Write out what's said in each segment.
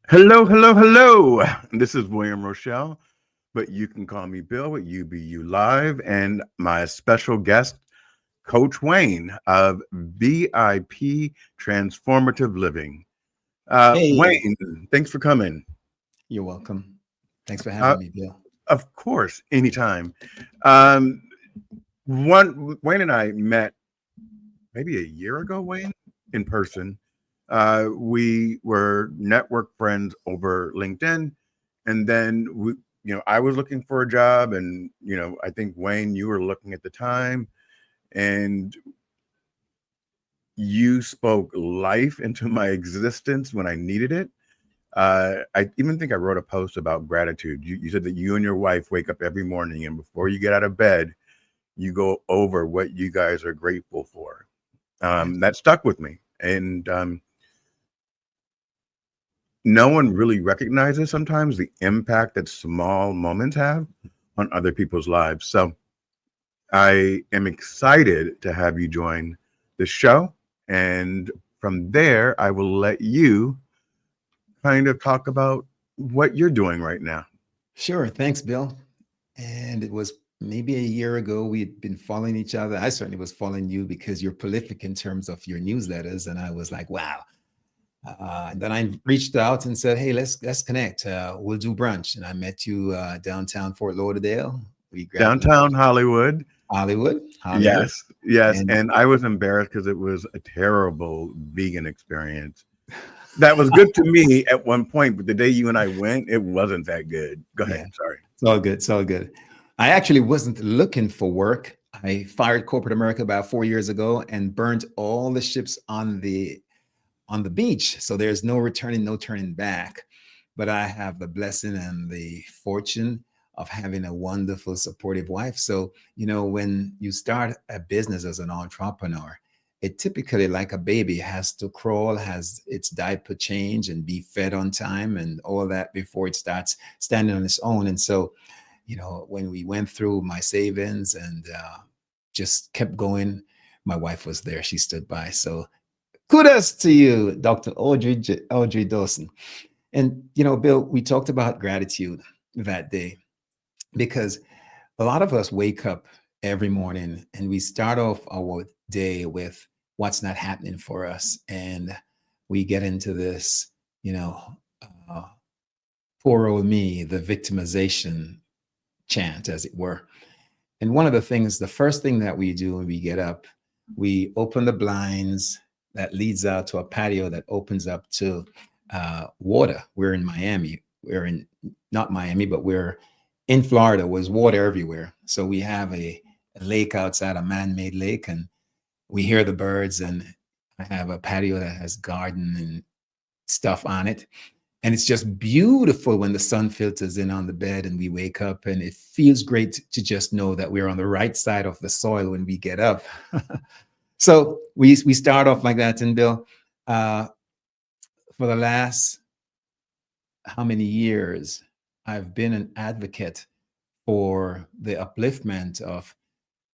Hello, hello, hello. This is William Rochelle, but you can call me Bill at UBU Live, and my special guest, Coach Wayne of VIP Transformative Living. Hey, Wayne, thanks for coming. you're welcome. Thanks for Uh, having me, Bill. of course, anytime. Um, Wayne and I met maybe a year ago, Wayne, in person. We were network friends over LinkedIn, and then I was looking for a job, and I think Wayne, you were looking at the time, and you spoke life into my existence when I needed it. I even think I wrote a post about gratitude. You said that you and your wife wake up every morning, and before you get out of bed, you go over what you guys are grateful for. Yeah. That stuck with me, and no one really recognizes sometimes the impact that small moments have on other people's lives. So I am excited to have you join the show. And from there, I will let you kind of talk about what you're doing right now. Sure. Thanks, Bill. And it was maybe a year ago we had been following each other. I certainly was following you because you're prolific in terms of your newsletters, and I was like, wow. And then I reached out and said, hey, let's connect. We'll do brunch, and I met you downtown Fort Lauderdale. We grabbed lunch. Downtown Hollywood. Hollywood, Hollywood, Yes, yes. and And I was embarrassed because it was a terrible vegan experience. That was good to me at one point, but the day you and I went, it wasn't that good. Go ahead. yeah, Sorry. it's all good. It's all good. I actually wasn't looking for work. I fired corporate America about 4 years ago and burnt all the ships on the beach. So there's no returning, no turning back. But I have the blessing and the fortune of having a wonderful, supportive wife. So, when you start a business as an entrepreneur, it typically, like a baby, has to crawl, has its diaper change and be fed on time and all that before it starts standing on its own. And so, when we went through my savings and just kept going, my wife was there. She stood by. So kudos to you, Dr. Audrey Dawson. And, Bill, we talked about gratitude that day because a lot of us wake up every morning and we start off our day with what's not happening for us. And we get into this, you know, uh, poor old me, the victimization chant, as it were. And one of the things, the first thing that we do when we get up, we open the blinds that leads out to a patio that opens up to water. We're in Miami. We're in not Miami, but we're in Florida. There's water everywhere. So we have a lake outside, a man-made lake, and we hear the birds. And I have a patio that has garden and stuff on it. And it's just beautiful when the sun filters in on the bed and we wake up, and it feels great to just know that we're on the right side of the soil when we get up. So we start off like that. And Bill, uh, for the last how many years, I've been an advocate for the upliftment of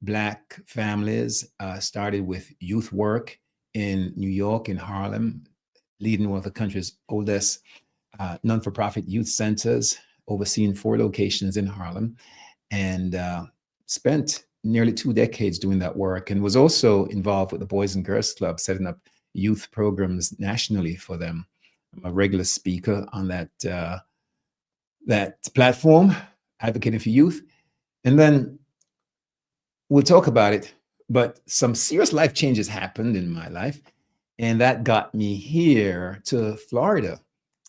Black families. Started with youth work in New York, in Harlem, leading one of the country's oldest non-for-profit youth centers, overseeing 4 locations in Harlem, and spent nearly 2 decades doing that work, and was also involved with the Boys and Girls Club, setting up youth programs nationally for them. I'm a regular speaker on that platform, advocating for youth. And then we'll talk about it, but some serious life changes happened in my life, and that got me here to Florida.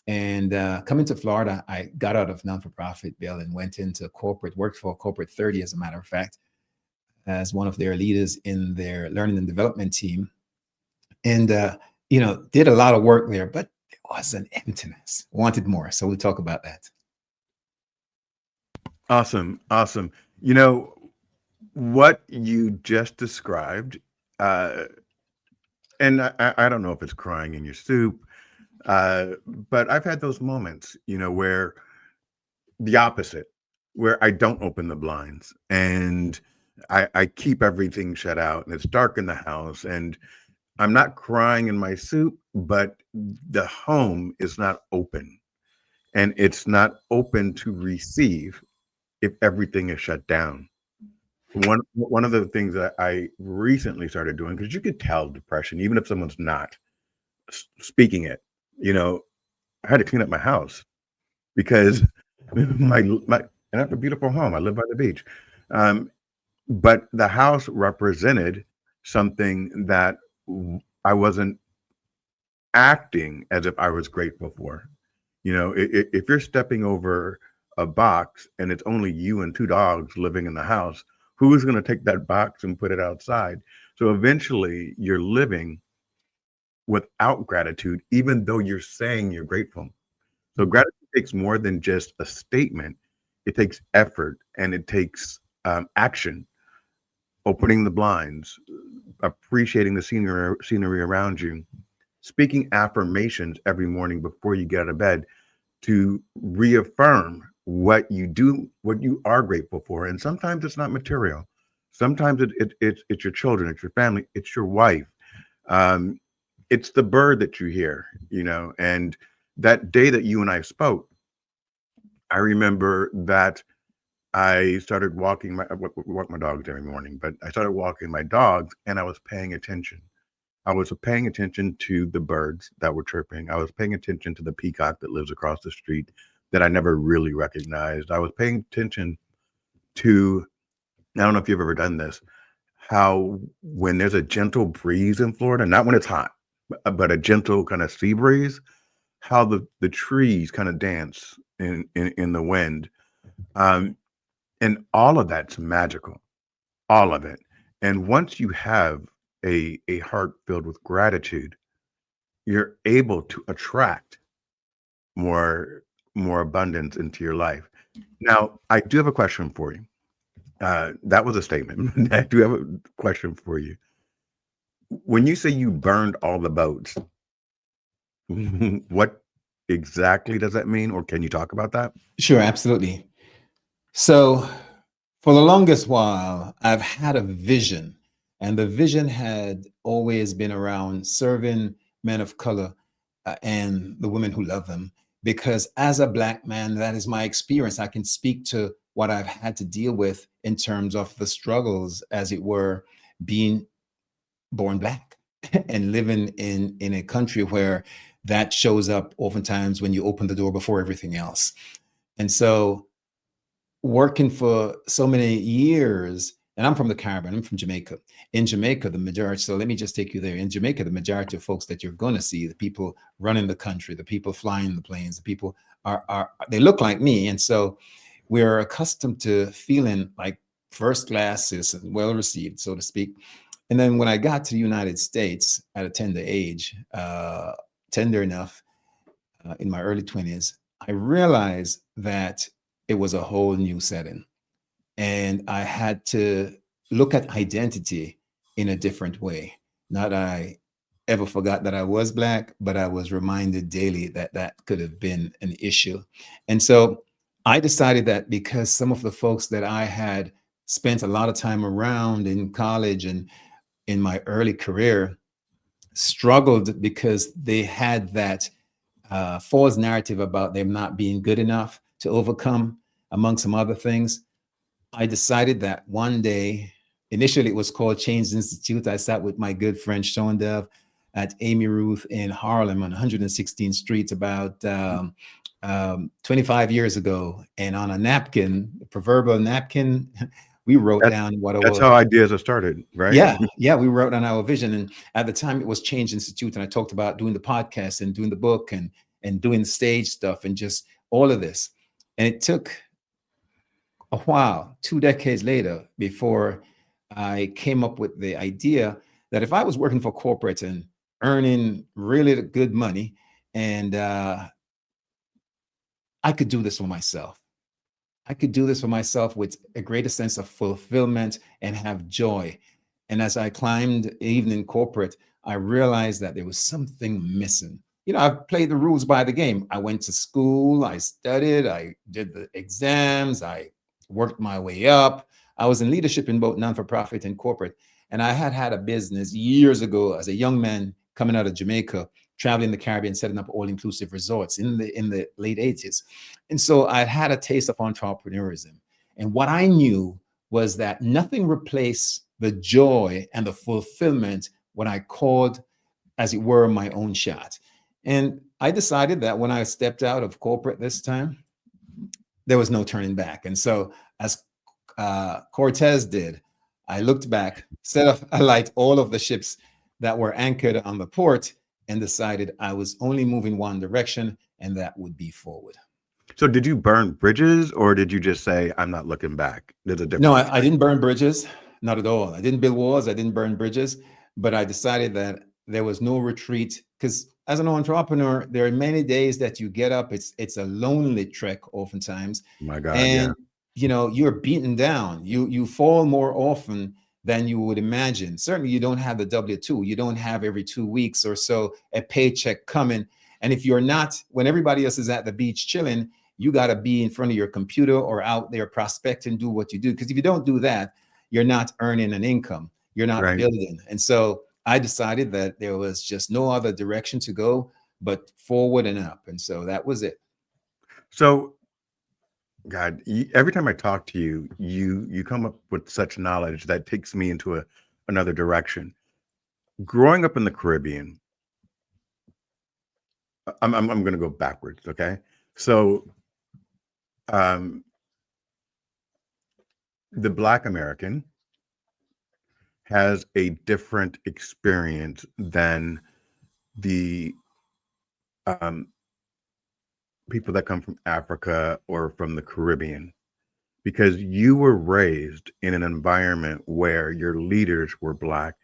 And coming to Florida, I got out of non-for-profit, Bill, and went into corporate, worked for corporate 30, as a matter of fact, as one of their leaders in their learning and development team. And, did a lot of work there, but there was an emptiness, wanted more. So we'll talk about that. Awesome. Awesome. You know, what you just described, uh, and I don't know if it's crying in your soup, uh, but I've had those moments, where the opposite, where I don't open the blinds and I keep everything shut out and it's dark in the house and I'm not crying in my soup, but the home is not open. and it's not open to receive if everything is shut down. One of the things that I recently started doing, because you could tell depression, even if someone's not speaking it, you know, I had to clean up my house because my and I have a beautiful home. I live by the beach. Um, but the house represented something that I wasn't acting as if I was grateful for. You know, if you're stepping over a box and it's only you and two dogs living in the house, who's going to take that box and put it outside? So eventually you're living without gratitude, even though you're saying you're grateful. So gratitude takes more than just a statement. It takes effort and it takes action, opening the blinds, appreciating the scenery around you, speaking affirmations every morning before you get out of bed to reaffirm what you are grateful for. And sometimes it's not material. Sometimes it's your children, it's your family, it's your wife. Um, it's the bird that you hear, you know. And that day that you and I spoke, I remember that I started walking walk my dogs every morning, but I started walking my dogs and I was paying attention. I was paying attention to the birds that were chirping. I was paying attention to the peacock that lives across the street that I never really recognized. I was paying attention to, I don't know if you've ever done this, how when there's a gentle breeze in Florida, not when it's hot, but a gentle kind of sea breeze, how the trees kind of dance in the wind. Um, and all of that's magical, all of it. And once you have a heart filled with gratitude, you're able to attract more more abundance into your life. Now, I do have a question for you. That was a statement. I do have a question for you. When you say you burned all the boats, what exactly does that mean, or can you talk about that? Sure, absolutely. So, for the longest while, I've had a vision, and the vision had always been around serving men of color and the women who love them. Because as a Black man, that is my experience. I can speak to what I've had to deal with in terms of the struggles, as it were, being born Black and living in a country where that shows up oftentimes when you open the door before everything else. And so, working for so many years, and I'm from the Caribbean, I'm from Jamaica. In Jamaica, the majority, so let me just take you there. In Jamaica, the majority of folks that you're going to see, the people running the country, the people flying the planes, the people are they look like me. And so we're accustomed to feeling like first class citizen, well received, so to speak. And then when I got to the United States at a tender age, tender enough, in my early 20s, I realized that it was a whole new setting. And I had to look at identity in a different way. Not that I ever forgot that I was Black, but I was reminded daily that that could have been an issue. And so I decided that because some of the folks that I had spent a lot of time around in college and in my early career struggled because they had that false narrative about them not being good enough to overcome, among some other things. I decided that one day, initially it was called Change Institute. I sat with my good friend Sean Dove at Amy Ruth in Harlem on 116th Street about 25 years ago. And on a napkin, a proverbial napkin, we wrote That down what that's our, how ideas are started, right? yeah, we wrote on our vision. And at the time it was Change Institute. And I talked about doing the podcast and doing the book and doing the stage stuff and just all of this. And it took a while, 2 decades later, before I came up with the idea that if I was working for corporate and earning really good money, and I could do this for myself. I could do this for myself with a greater sense of fulfillment and have joy. And as I climbed even in corporate, I realized that there was something missing. You know, I've played the rules by the game. I went to school, I studied, I did the exams, I worked my way up. I was in leadership in both non-for-profit and corporate. And I had had a business years ago as a young man coming out of Jamaica traveling the Caribbean, setting up all-inclusive resorts in the late 80s. And so I had a taste of entrepreneurism. And what I knew was that nothing replaced the joy and the fulfillment when I called, as it were, my own shot. And I decided that when I stepped out of corporate this time, there was no turning back. And so, as Cortez did, I looked back, set alight all of the ships that were anchored on the port, and decided I was only moving one direction, and that would be forward. So did you burn bridges, or did you just say, I'm not looking back? There's a No, difference. I didn't burn bridges, not at all. I didn't build walls, I didn't burn bridges, but I decided that there was no retreat, because as an entrepreneur, there are many days that you get up, it's a lonely trek oftentimes, My God, yeah. and you're beaten down. You fall more often than you would imagine. Certainly, you don't have the W-2. You don't have every 2 weeks or so a paycheck coming. And if you're not, when everybody else is at the beach chilling, you got to be in front of your computer or out there prospecting, do what you do. Because if you don't do that, you're not earning an income. You're not Right. building. And so I decided that there was just no other direction to go but forward and up. And so that was it. So, God, every time I talk to you, you come up with such knowledge that takes me into another direction. Growing up in the Caribbean, I'm going to go backwards. Okay, so um, the Black American has a different experience than the um, people that come from Africa or from the Caribbean, because you were raised in an environment where your leaders were Black,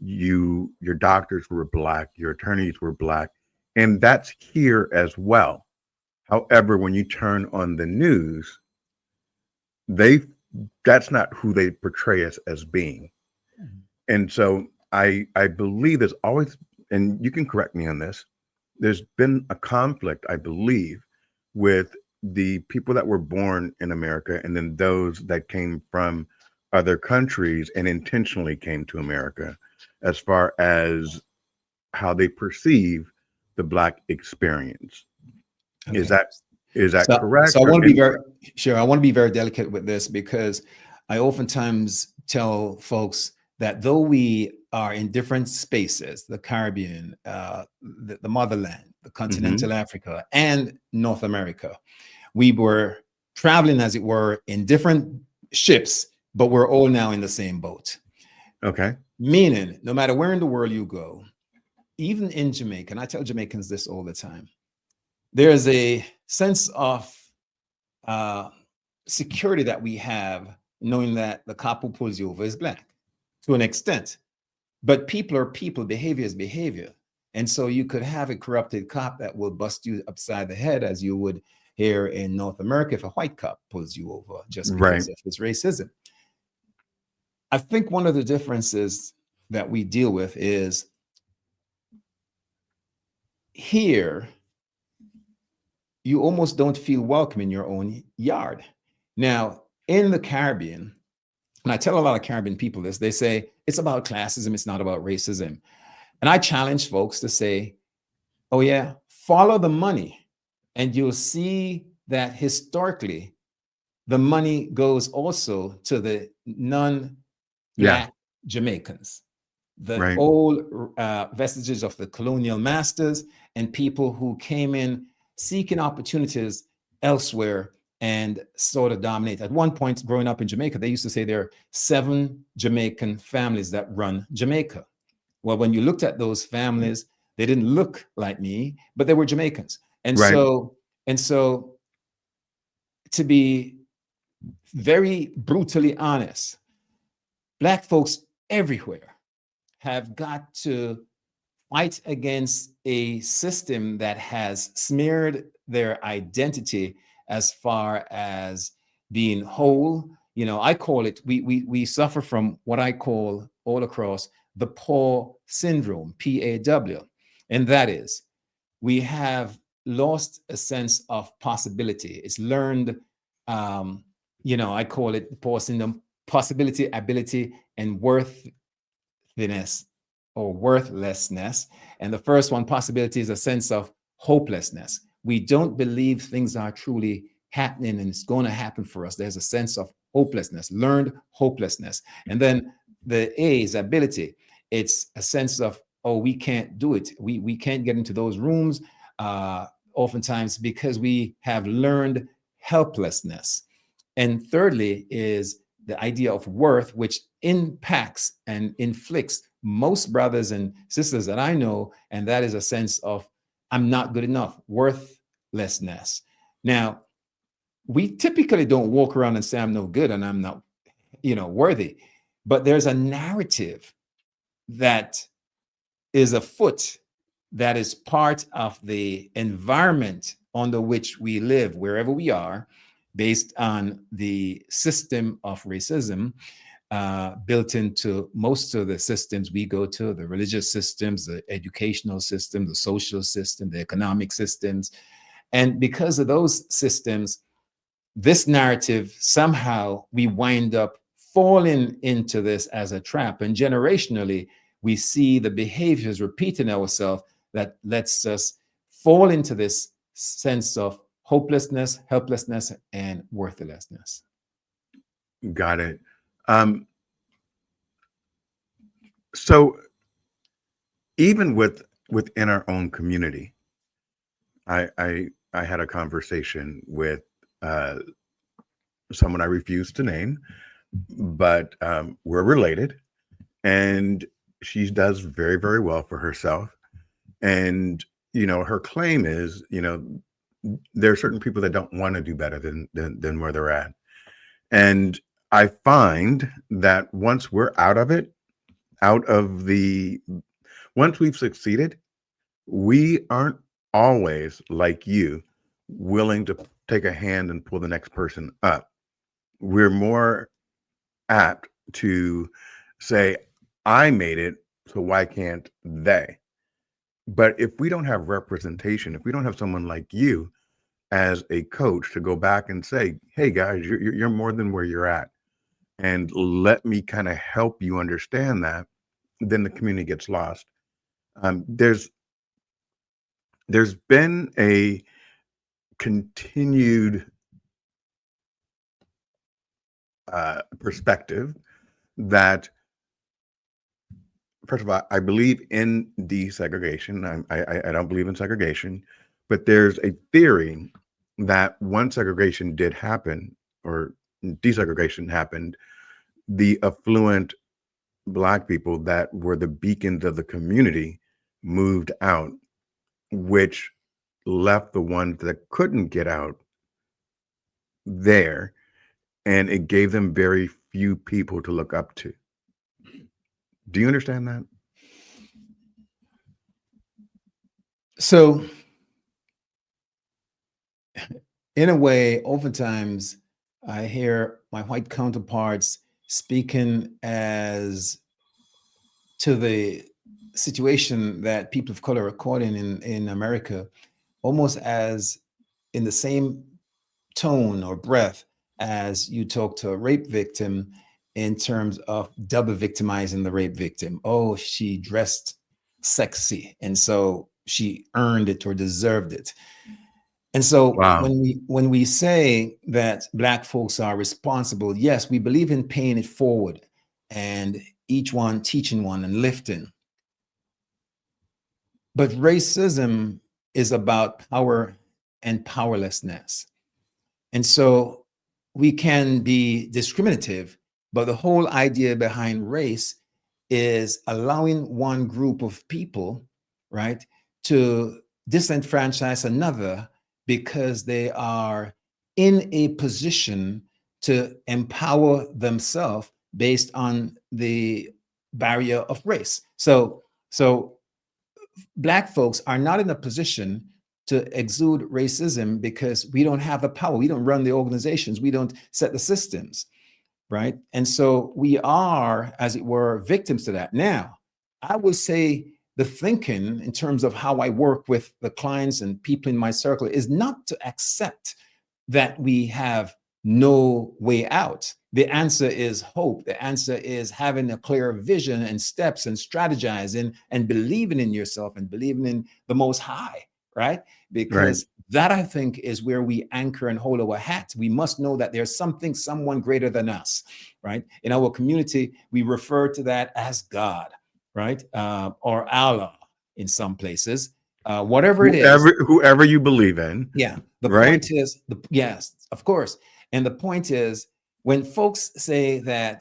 your doctors were Black, your attorneys were Black, and that's here as well. However, when you turn on the news, they that's not who they portray us as being. And so I believe there's always, and you can correct me on this, there's been a conflict, I believe, with the people that were born in America and then those that came from other countries and intentionally came to America, as far as how they perceive the Black experience. Is Okay. that is that So correct I or want to be very incorrect? sure. I want to be very delicate with this, because I oftentimes tell folks that though we are in different spaces, the Caribbean, the motherland, the Hmm. continental Africa, and North America, we were traveling, as it were, in different ships, but we're all now in the same boat. Okay. Meaning, no matter where in the world you go, even in Jamaica, and I tell Jamaicans this all the time, there's a sense of uh, security that we have, knowing that the cop who pulls you over is Black to an extent. But people are people, behavior is behavior. And so you could have a corrupted cop that will bust you upside the head, as you would here in North America if a white cop pulls you over just Right. because of his racism. I think one of the differences that we deal with is here, you almost don't feel welcome in your own yard. Now, in the Caribbean, and I tell a lot of Caribbean people this, they say it's about classism, it's not about racism. And I challenge folks to say, oh, yeah, follow the money, and you'll see that historically, the money goes also to the non Yeah. Black Jamaicans, the Right. old vestiges of the colonial masters and people who came in seeking opportunities elsewhere and sort of dominate. At one point, growing up in Jamaica, they used to say there are 7 Jamaican families that run Jamaica. Well, when you looked at those families, they didn't look like me, but they were Jamaicans. And Right. so, and so to be very brutally honest, Black folks everywhere have got to fight against a system that has smeared their identity as far as being whole. I call it, we suffer from what I call all across the poor syndrome, PAW. And that is, we have lost a sense of possibility. It's learned, I call it the poor syndrome, possibility, ability, and worthiness or worthlessness. And the first one, possibility, is a sense of hopelessness. We don't believe things are truly happening and it's going to happen for us. There's a sense of hopelessness, learned hopelessness. And then the A is ability. It's a sense of, oh, we can't do it. We can't get into those rooms, oftentimes because we have learned helplessness. And thirdly is the idea of worth, which impacts and inflicts most brothers and sisters that I know. And that is a sense of, I'm not good enough, worthlessness. Now, we typically don't walk around and say, I'm no good and I'm not, worthy. But there's a narrative that is afoot, that is part of the environment under which we live, wherever we are, based on the system of racism built into most of the systems we go to, the religious systems, the educational system, the social system, the economic systems. And because of those systems, this narrative, somehow we wind up falling into this as a trap. And generationally, we see the behaviors repeating ourselves that lets us fall into this sense of hopelessness, helplessness, and worthlessness. Got it. Um, so even within our own community, I had a conversation with uh, someone I refuse to name, but we're related, and she does very, very well for herself. And her claim is, there are certain people that don't want to do better than where they're at. And I find that once we're out of it, out of the once we've succeeded, we aren't always like you, willing to take a hand and pull the next person up. We're more apt to say, I made it, so why can't they? But if we don't have representation, if we don't have someone like you as a coach to go back and say, hey guys, you're more than where you're at, and let me kind of help you understand that, then the community gets lost. There's been a continued perspective that, first of all, I believe in desegregation. I don't believe in segregation, but there's a theory that when segregation did happen, or desegregation happened, the affluent Black people that were the beacons of the community moved out, which left the ones that couldn't get out there, and it gave them very few people to look up to. Do you understand that? So, in a way, oftentimes I hear my white counterparts speaking as to the situation that people of color are caught in America, almost as in the same tone or breath as you talk to a rape victim, in terms of double victimizing the rape victim. Oh, she dressed sexy, and so she earned it or deserved it. And so Wow. when we say that Black folks are responsible, yes, we believe in paying it forward and each one teaching one and lifting. But racism is about power and powerlessness. And so we can be discriminative, but the whole idea behind race is allowing one group of people, right, to disenfranchise another because they are in a position to empower themselves based on the barrier of race. So Black folks are not in a position to exude racism because we don't have the power. We don't run the organizations. We don't set the systems, right? And so we are, as it were, victims to that. Now, I would say the thinking in terms of how I work with the clients and people in my circle is not to accept that we have no way out, The answer is hope. The answer is having a clear vision and steps and strategizing and believing in yourself and believing in the Most High, right? Right. Because that, I think, is where we anchor and hold our hat. We must know that there's something, someone greater than us, right? In our community, we refer to that as God, right? Or Allah in some places. Whatever it is, Whoever you believe in, yeah. The right? point is, yes, of course. And the point is, when folks say that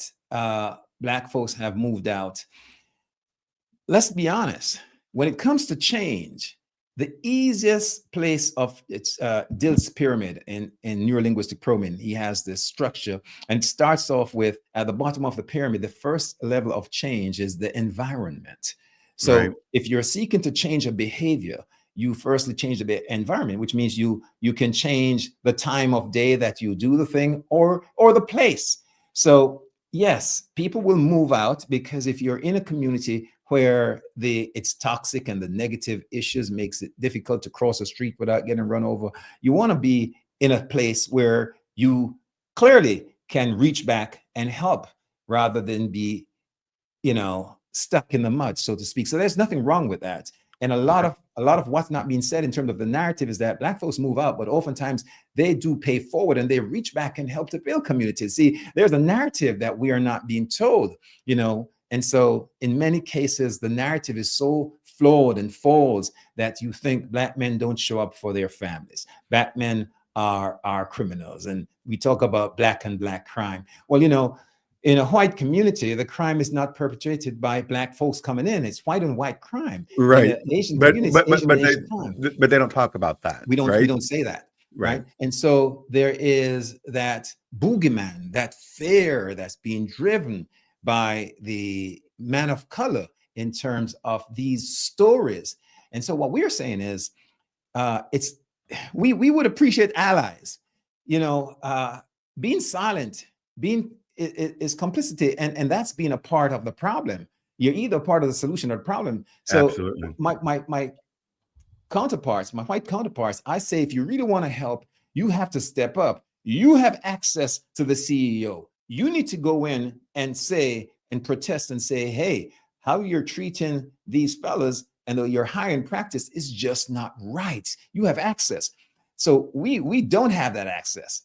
Black folks have moved out, let's be honest. When it comes to change, the easiest place of it's Dill's pyramid in neurolinguistic programming. He has this structure, and it starts off with at the bottom of the pyramid. The first level of change is the environment. Right. So if you're seeking to change a behavior, you firstly change the environment, which means you can change the time of day that you do the thing or the place. So yes, people will move out because if you're in a community where it's toxic and the negative issues makes it difficult to cross a street without getting run over, you want to be in a place where you clearly can reach back and help rather than be, stuck in the mud, so to speak. So there's nothing wrong with that. And a lot of what's not being said in terms of the narrative is that Black folks move out, but oftentimes they do pay forward and they reach back and help to build communities. See, there's a narrative that we are not being told, and so in many cases, the narrative is so flawed and false that you think Black men don't show up for their families. Black men are criminals. And we talk about Black and Black crime. Well, in a white community, the crime is not perpetrated by Black folks coming in. It's white and white crime. In Right. the Asian But community, it's but but Asian and but they Asian crime. but they don't talk about that, We right? don't say that, Right. right? And so there is that boogeyman, that fear that's being driven by the man of color in terms of these stories. And so what we're saying is, it's we would appreciate allies, being silent, being is complicity, and that's being a part of the problem. You're either part of the solution or the problem. So Absolutely. my counterparts, my white counterparts, I say if you really want to help, you have to step up. You have access to the CEO. You need to go in and say and protest and say, hey, how you're treating these fellas and your hiring practice is just not right. You have access. So we don't have that access.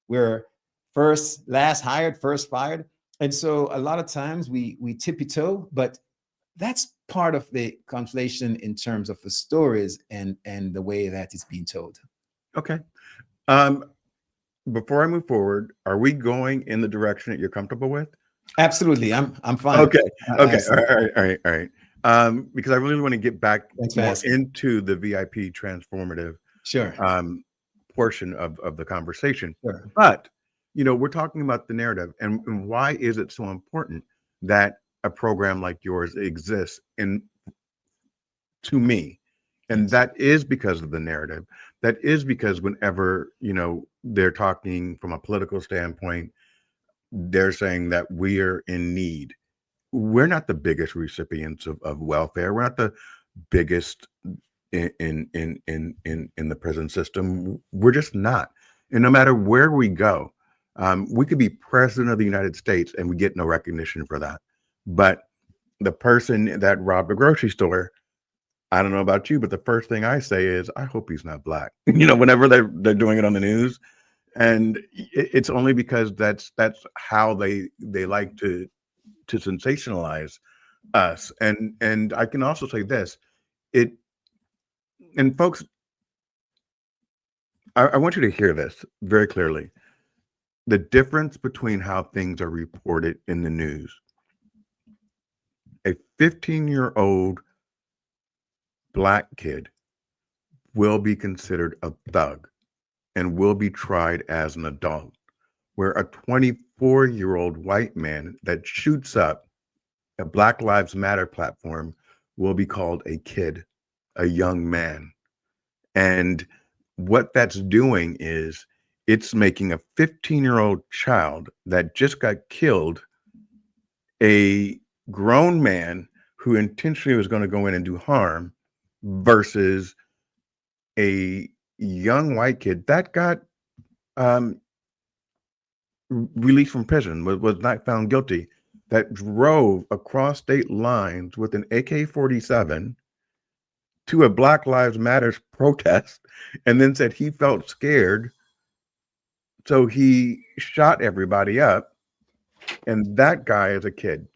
We're first, last hired, first fired. And so a lot of times we tippy toe, but that's part of the conflation in terms of the stories and the way that it's being told. Okay. Um, Before I move forward, are we going in the direction that you're comfortable with? Absolutely, I'm fine. Okay. Okay. All Absolutely. right. All right. All right. Because I really want to get back Thanks for more asking. into the VIP transformative Sure, um, portion of the conversation. sure. But, we're talking about the narrative and why is it so important that a program like yours exists to me? And Yes. that is because of the narrative. That is because whenever, they're talking from a political standpoint, they're saying that we are in need. We're not the biggest recipients of welfare. We're not the biggest in the prison system. We're just not. And no matter where we go, we could be president of the United States and we get no recognition for that. But the person that robbed a grocery store, I don't know about you, but the first thing I say is, I hope he's not black. Whenever they're doing it on the news, and it's only because that's how they like to sensationalize us. And I can also say this, it and folks, I want you to hear this very clearly. The difference between how things are reported in the news. A 15-year-old black kid will be considered a thug and will be tried as an adult, where a 24-year-old white man that shoots up a Black Lives Matter platform will be called a kid, a young man. And what that's doing is it's making a 15-year-old child that just got killed a grown man who intentionally was going to go in and do harm versus a young white kid that got um, released from prison, was not found guilty, that drove across state lines with an AK-47 to a Black Lives Matters protest, and then said he felt scared, so he shot everybody up. And that guy is a kid.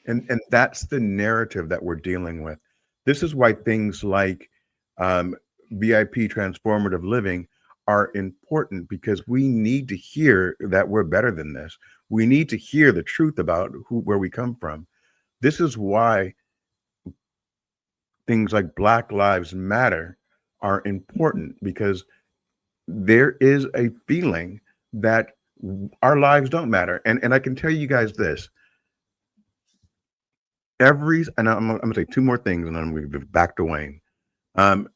And that's the narrative that we're dealing with. This is why things like um, VIP transformative living are important, because we need to hear that we're better than this. We need to hear the truth about where we come from. This is why things like Black Lives Matter are important, because there is a feeling that our lives don't matter. And I can tell you guys this, and I'm gonna say two more things, and then I'm gonna be back to Wayne. Um,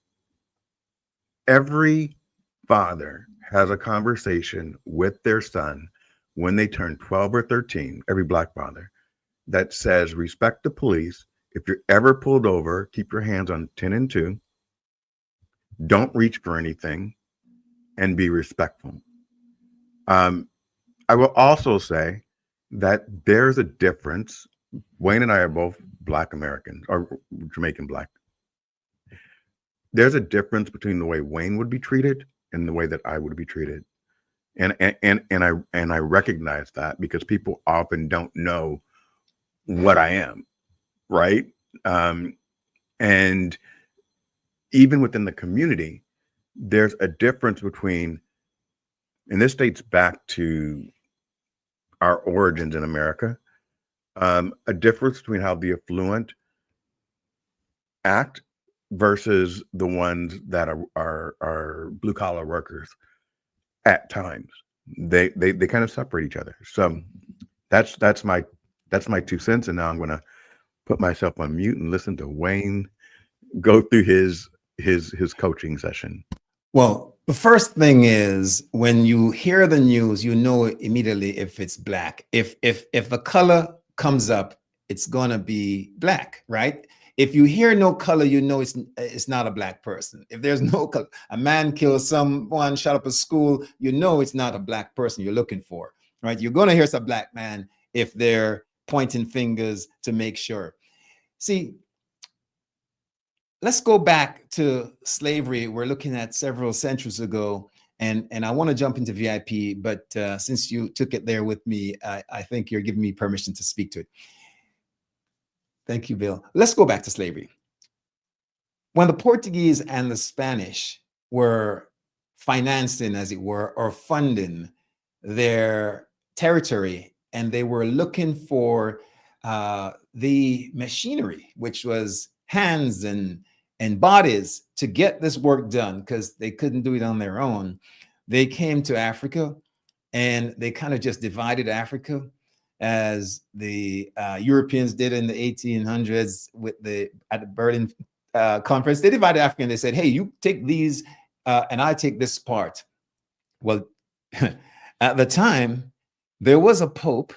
every father has a conversation with their son when they turn 12 or 13, every Black father, that says, respect the police. If you're ever pulled over, keep your hands on 10 and 2. Don't reach for anything, and be respectful. Um, I will also say that there's a difference. Wayne and I are both Black Americans, or Jamaican Black. There's a difference between the way Wayne would be treated and the way that I would be treated. And I recognize that, because people often don't know what I am, right? Um, and even within the community, there's a difference between, and this dates back to our origins in America, a difference between how the affluent act versus the ones that are blue collar workers. At times, they kind of separate each other. So that's my 2 cents. And now I'm going to put myself on mute and listen to Wayne go through his coaching session. Well, the first thing is, when you hear the news, you know immediately if it's Black. If a color comes up, it's gonna be Black, right? If you hear no color, you know it's not a Black person. If there's no color, a man kills someone, shot up a school, you know it's not a Black person you're looking for, right? You're gonna hear it's a Black man if they're pointing fingers to make sure. See, let's go back to slavery. We're looking at several centuries ago, and I want to jump into VIP, but since you took it there with me, I think you're giving me permission to speak to it. Thank you, Bill. Let's go back to slavery. When the Portuguese and the Spanish were financing, as it were, or funding their territory, and they were looking for the machinery, which was hands and bodies, to get this work done, because they couldn't do it on their own. They came to Africa, and they kind of just divided Africa, as the Europeans did in the 1800s at the Berlin conference. They divided Africa, and they said, hey, you take these and I take this part. Well, at the time, there was a pope,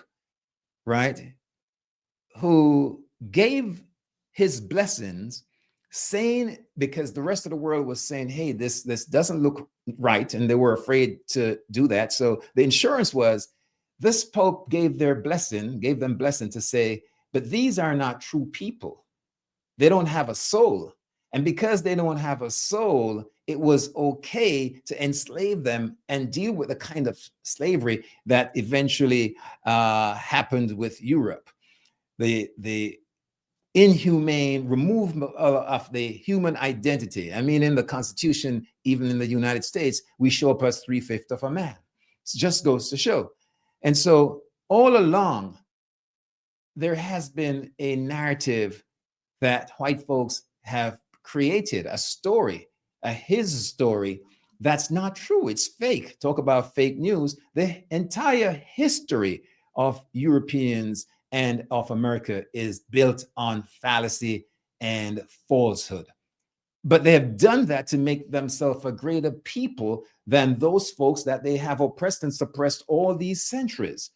right, who gave his blessings, saying, because the rest of the world was saying, hey, this doesn't look right, and they were afraid to do that. So the insurance was, this pope gave them blessing to say, but these are not true people. They don't have a soul. And because they don't have a soul, it was okay to enslave them and deal with the kind of slavery that eventually happened with Europe. The inhumane removal of the human identity. I mean, in the Constitution, even in the United States, we show up as 3/5 of a man. It just goes to show. And so all along, there has been a narrative that white folks have created, a story, his story, that's not true. It's fake. Talk about fake news. The entire history of Europeans and of America is built on fallacy and falsehood. But they have done that to make themselves a greater people than those folks that they have oppressed and suppressed all these centuries.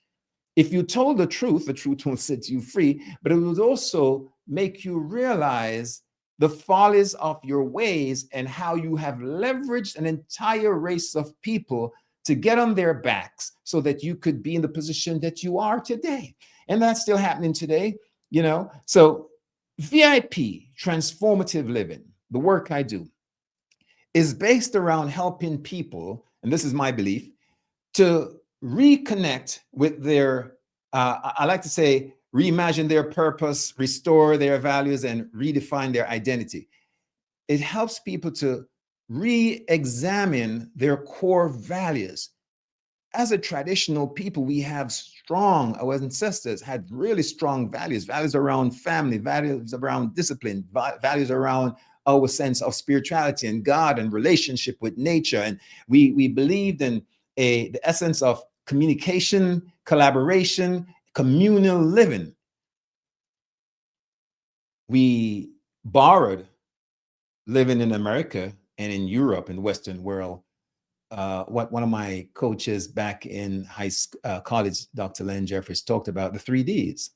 If you told the truth will set you free, but it would also make you realize the follies of your ways and how you have leveraged an entire race of people to get on their backs so that you could be in the position that you are today. And that's still happening today, you know? So VIP, transformative living, the work I do, is based around helping people, and this is my belief, to reconnect with their, I like to say, reimagine their purpose, restore their values, and redefine their identity. It helps people to re-examine their core values. As a traditional people, we have strong, our ancestors had really strong values, values around family, values around discipline, values around our sense of spirituality and God and relationship with nature. And we believed in the essence of communication, collaboration, communal living. We borrowed living in America and in Europe and the Western world. What one of my coaches back in college, Dr. Len Jeffries, talked about the 3 Ds: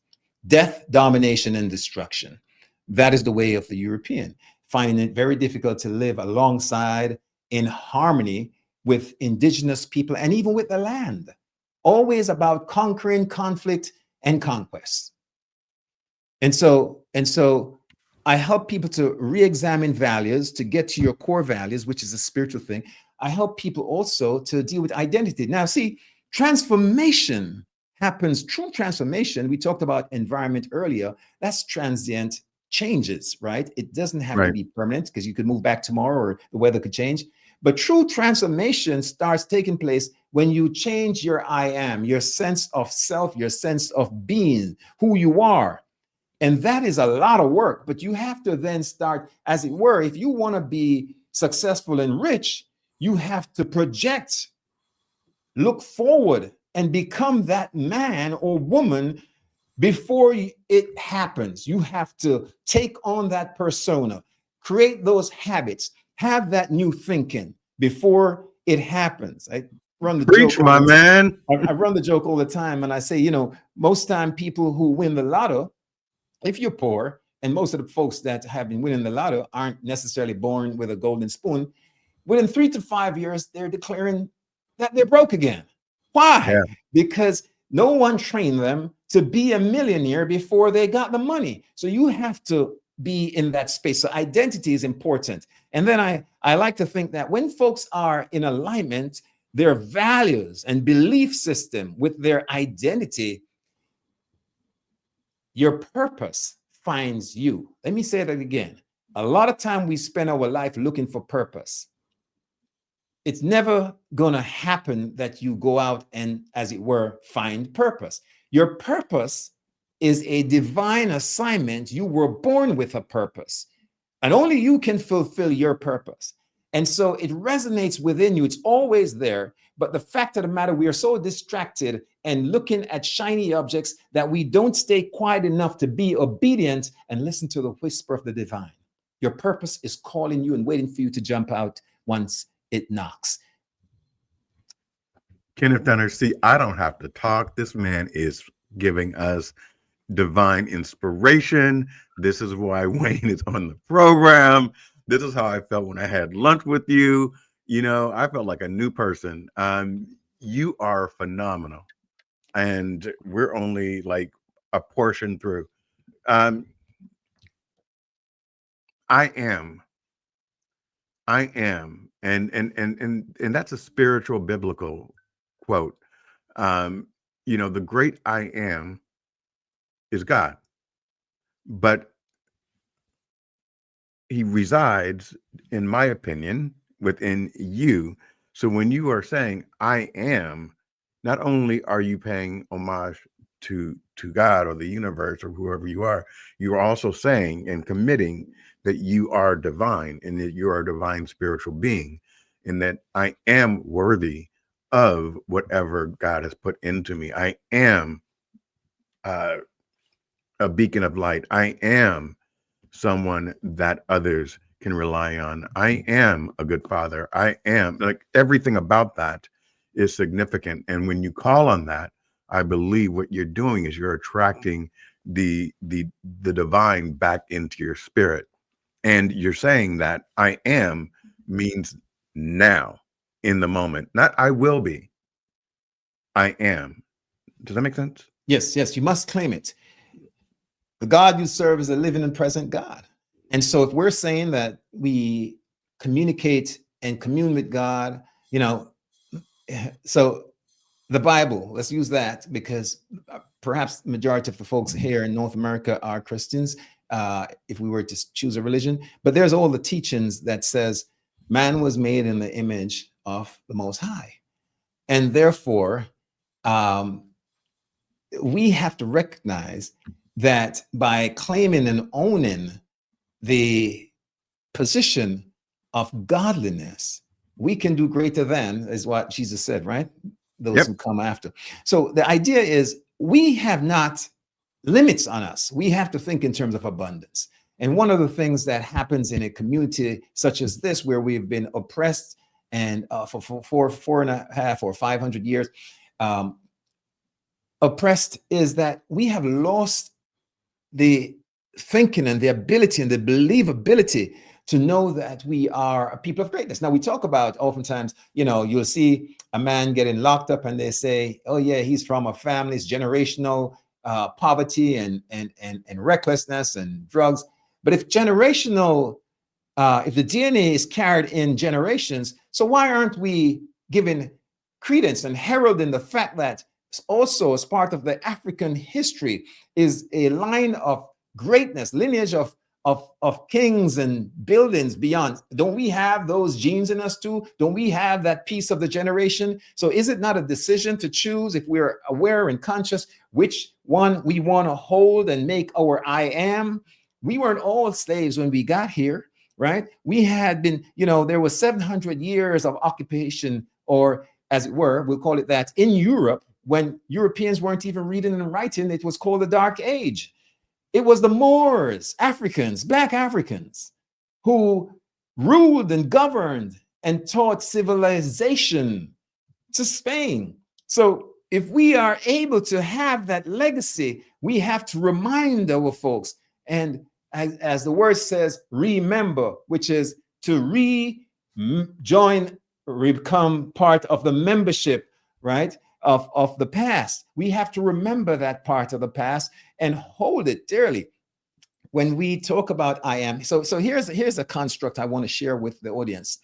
death, domination, and destruction. That is the way of the European, finding it very difficult to live alongside in harmony with indigenous people and even with the land. Always about conquering, conflict, and conquest. And so I help people to re-examine values, to get to your core values, which is a spiritual thing. I help people also to deal with identity. Now, see, transformation happens, true transformation. We talked about environment earlier. That's transient changes, right? It doesn't have to Right. be permanent because you could move back tomorrow or the weather could change. But true transformation starts taking place when you change your I am, your sense of self, your sense of being, who you are. And that is a lot of work, but you have to then start, as it were, if you want to be successful and rich, you have to project, look forward, and become that man or woman before it happens. You have to take on that persona, create those habits, have that new thinking before it happens. I run the Preach, joke all my the time. man. I run the joke all the time, and I say, most time people who win the lotto, if you're poor, and most of the folks that have been winning the lotto aren't necessarily born with a golden spoon, within 3 to 5 years, they're declaring that they're broke again. Why? Yeah. Because no one trained them to be a millionaire before they got the money. So you have to be in that space. So identity is important. And then I like to think that when folks are in alignment, their values and belief system with their identity, your purpose finds you. Let me say that again. A lot of time we spend our life looking for purpose. It's never going to happen that you go out and, as it were, find purpose. Your purpose is a divine assignment. You were born with a purpose, and only you can fulfill your purpose. And so it resonates within you. It's always there. But the fact of the matter, we are so distracted and looking at shiny objects that we don't stay quiet enough to be obedient and listen to the whisper of the divine. Your purpose is calling you and waiting for you to jump out once it knocks. Kenneth Dunner, see, I don't have to talk. This man is giving us divine inspiration. This is why Wayne is on the program. This is how I felt when I had lunch with you. I felt like a new person. You are phenomenal, and we're only like a portion through. Um, I am, I am, and that's a spiritual biblical quote. Um, the great I am is God, but he resides, in my opinion, within you. So when you are saying I am, not only are you paying homage to God or the universe or whoever you are also saying and committing that you are divine and that you are a divine spiritual being, and that I am worthy of whatever God has put into me. I am uh, a beacon of light. I am someone that others can rely on. I am a good father. I am, like, everything about that is significant. And when you call on that, I believe what you're doing is you're attracting the divine back into your spirit. And you're saying that I am means now. in the moment. Not I will be, I am. Does that make sense? Yes, yes, you must claim it. The God you serve is a living and present God. And so if we're saying that we communicate and commune with God, you know, so the Bible, let's use that because perhaps the majority of the folks here in North America are Christians, if we were to choose a religion. But there's all the teachings that says man was made in the image of the Most High. And therefore, um, we have to recognize that by claiming and owning the position of godliness, we can do greater than, is what Jesus said, right? Those Yep. who come after. So the idea is we have not limits on us. We have to think in terms of abundance. And one of the things that happens in a community such as this, where we've been oppressed and for 4.5 or 500 years, um, oppressed, is that we have lost the thinking and the ability and the believability to know that we are a people of greatness. Now we talk about oftentimes, you know, you'll see a man getting locked up and they say, oh yeah, he's from a family's generational poverty and recklessness and drugs. But if generational, if the DNA is carried in generations, so why aren't we giving credence and heralding the fact that also as part of the African history is a line of greatness, lineage of kings and buildings beyond? Don't we have those genes in us too? Don't we have that piece of the generation? So is it not a decision to choose, if we're aware and conscious, which one we want to hold and make our I am? We weren't all slaves when we got here, right? We had been, you know, there was 700 years of occupation, or as it were, we'll call it that, in Europe, when Europeans weren't even reading and writing. It was called the Dark Age. It was the Moors, Africans, Black Africans, who ruled and governed and taught civilization to Spain. So if we are able to have that legacy, we have to remind our folks. And as the word says, remember, which is to rejoin, become part of the membership, right, of the past. We have to remember that part of the past and hold it dearly. When we talk about I am, so here's a construct I want to share with the audience.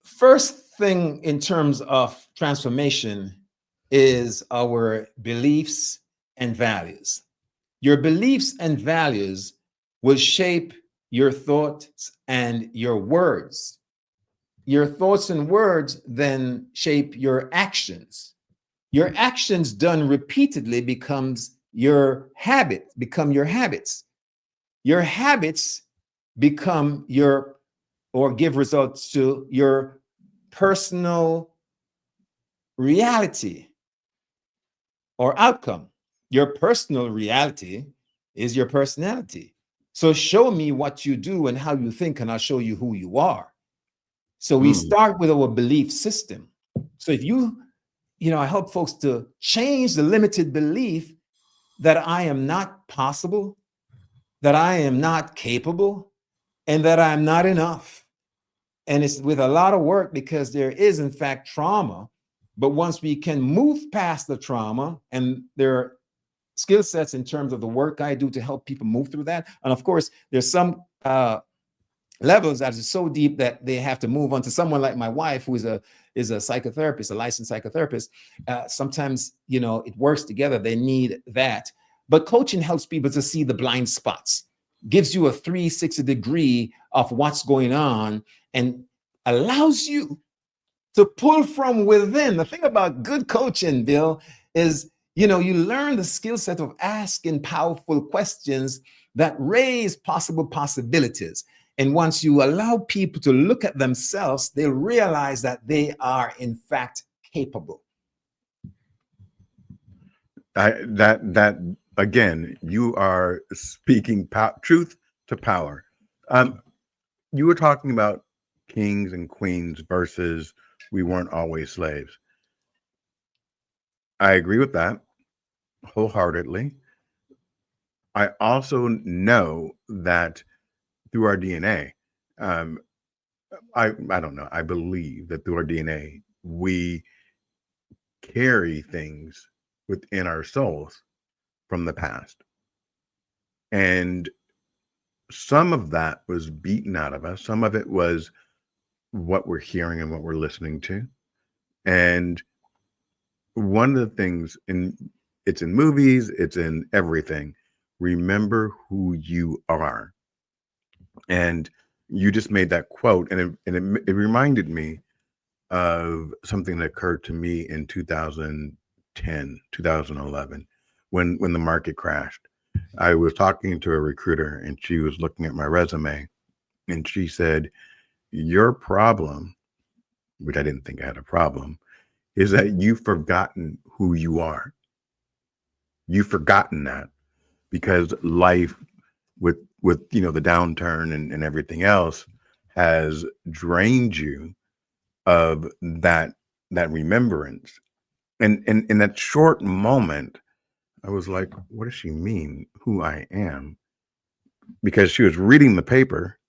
First thing in terms of transformation is our beliefs and values. Your beliefs and values will shape your thoughts and your words. Your thoughts and words then shape your actions. Your actions done repeatedly becomes your habit, become your habits. Your habits become your, or give results to your personal reality or outcome. Your personal reality is your personality. So show me what you do and how you think, and I'll show you who you are. So we start with our belief system. So if I help folks to change the limited belief that I am not possible, that I am not capable, and that I'm not enough. And it's with a lot of work, because there is, in fact, trauma. But once we can move past the trauma, and there are skill sets in terms of the work I do to help people move through that. And of course, there's some levels that are so deep that they have to move on to someone like my wife, who is a psychotherapist, a licensed psychotherapist. Sometimes, it works together. They need that. But coaching helps people to see the blind spots, gives you a 360 degree of what's going on, and allows you to pull from within. The thing about good coaching, Bill, is, you learn the skill set of asking powerful questions that raise possible possibilities. And once you allow people to look at themselves, they'll realize that they are, in fact, capable. That again, you are speaking truth to power. You were talking about kings and queens versus we weren't always slaves. I agree with that wholeheartedly. I also know that through our DNA, um, I don't know. I believe that through our DNA, we carry things within our souls from the past. And some of that was beaten out of us. Some of it was what we're hearing and what we're listening to. And one of the things it's in movies, it's in everything. Remember who you are. And you just made that quote, and it reminded me of something that occurred to me in 2010, 2011, when the market crashed. I was talking to a recruiter, and she was looking at my resume, and she said, "Your problem," which I didn't think I had a problem, "is that you've forgotten who you are. You've forgotten that because life with the downturn and everything else has drained you of that remembrance." And in that short moment, I was like, what does she mean, who I am? Because she was reading the paper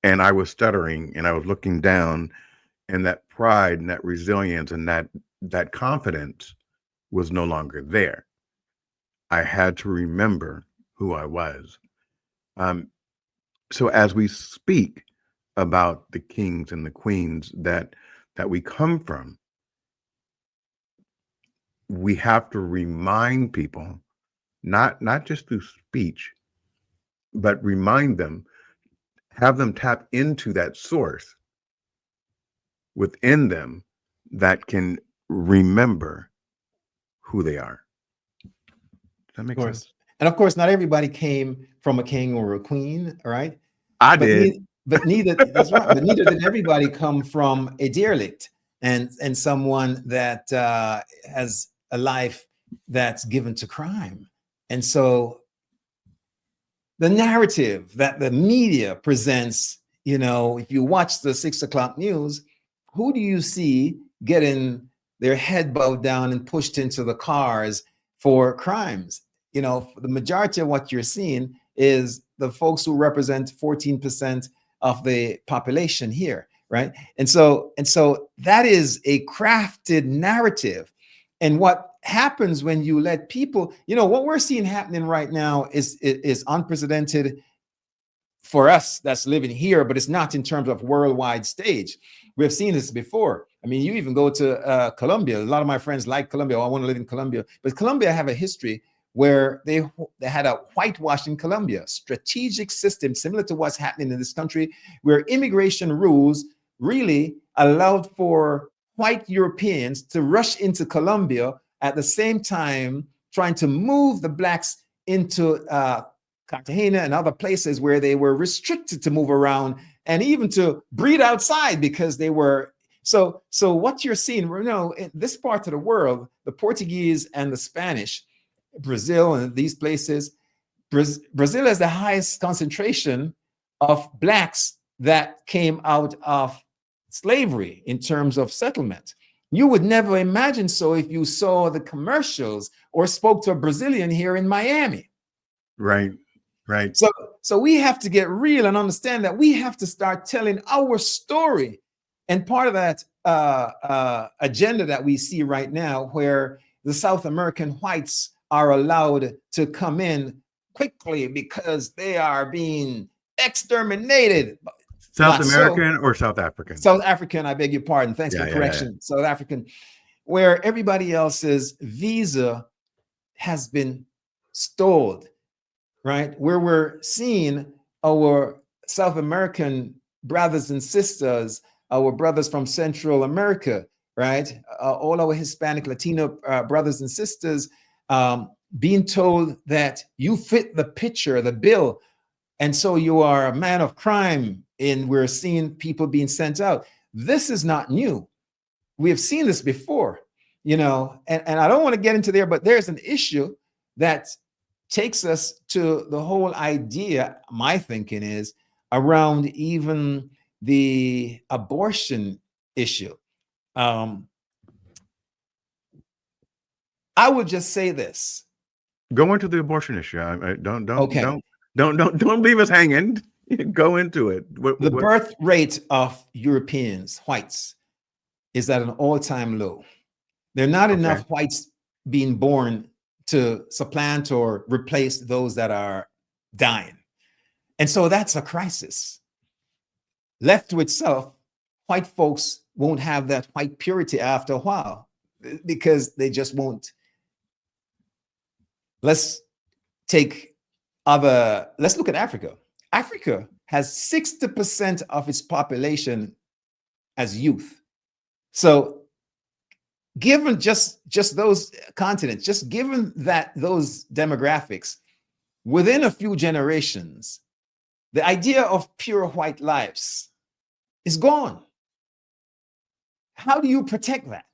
and I was stuttering and I was looking down, and that pride and that resilience and that confidence was no longer there. I had to remember who I was. Um, so as we speak about the kings and the queens that we come from, we have to remind people, not just through speech, but remind them, have them tap into that source within them that can remember who they are. Does that Of make course. sense? And of course, not everybody came from a king or a queen, all right? I But did. neither that's right. But neither did everybody come from a derelict and someone that has a life that's given to crime. And so the narrative that the media presents, if you watch the 6 o'clock news, who do you see getting their head bowed down and pushed into the cars for crimes? The majority of what you're seeing is the folks who represent 14% of the population here, right? And so that is a crafted narrative. And what happens when you let people, what we're seeing happening right now is unprecedented for us that's living here, but it's not in terms of worldwide stage. We've seen this before. I mean, you even go to Colombia. A lot of my friends like Colombia. Oh, I want to live in Colombia. But Colombia have a history where they had a whitewash in Colombia, strategic system similar to what's happening in this country, where immigration rules really allowed for white Europeans to rush into Colombia at the same time trying to move the blacks into Cartagena and other places where they were restricted to move around and even to breed outside because they were. So what you're seeing, in this part of the world, the Portuguese and the Spanish, Brazil and these places, Brazil has the highest concentration of blacks that came out of slavery in terms of settlement. You would never imagine so if you saw the commercials or spoke to a Brazilian here in Miami. Right. Right. So we have to get real and understand that we have to start telling our story. And part of that agenda that we see right now, where the South American whites are allowed to come in quickly because they are being exterminated. South Not so. American or South African? South African, I beg your pardon. Thanks for Yeah. correction. South African, where everybody else's visa has been stalled, right? Where we're seeing our South American brothers and sisters, our brothers from Central America, right? All our Hispanic, Latino brothers and sisters being told that you fit the picture, the bill, and so you are a man of crime, and we're seeing people being sent out. This is not new. We have seen this before, and I don't want to get into there, but there's an issue that takes us to the whole idea, my thinking is, around even the abortion issue. I would just say this. Go into the abortion issue. Don't Okay. leave us hanging. Go into it. The What? birth rate of Europeans, whites, is at an all-time low. There are not Okay. enough whites being born to supplant or replace those that are dying. And so that's a crisis. Left to itself, white folks won't have that white purity after a while because they just won't. Let's let's look at Africa. Africa has 60% of its population as youth. So given just those continents, just given that those demographics, within a few generations, the idea of pure white lives is gone. How do you protect that?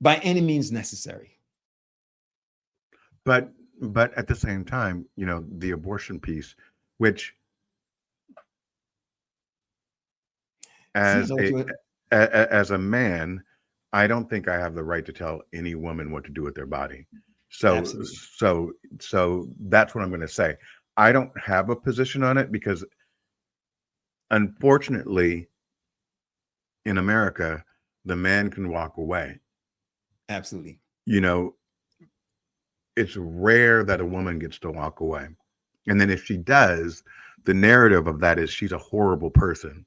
By any means necessary. But at the same time, the abortion piece, which See, as as a man, I don't think I have the right to tell any woman what to do with their body. So absolutely, so that's what I'm going to say. I don't have a position on it because unfortunately in America, the man can walk away. absolutely, You know, it's rare that a woman gets to walk away. And then if she does, the narrative of that is she's a horrible person.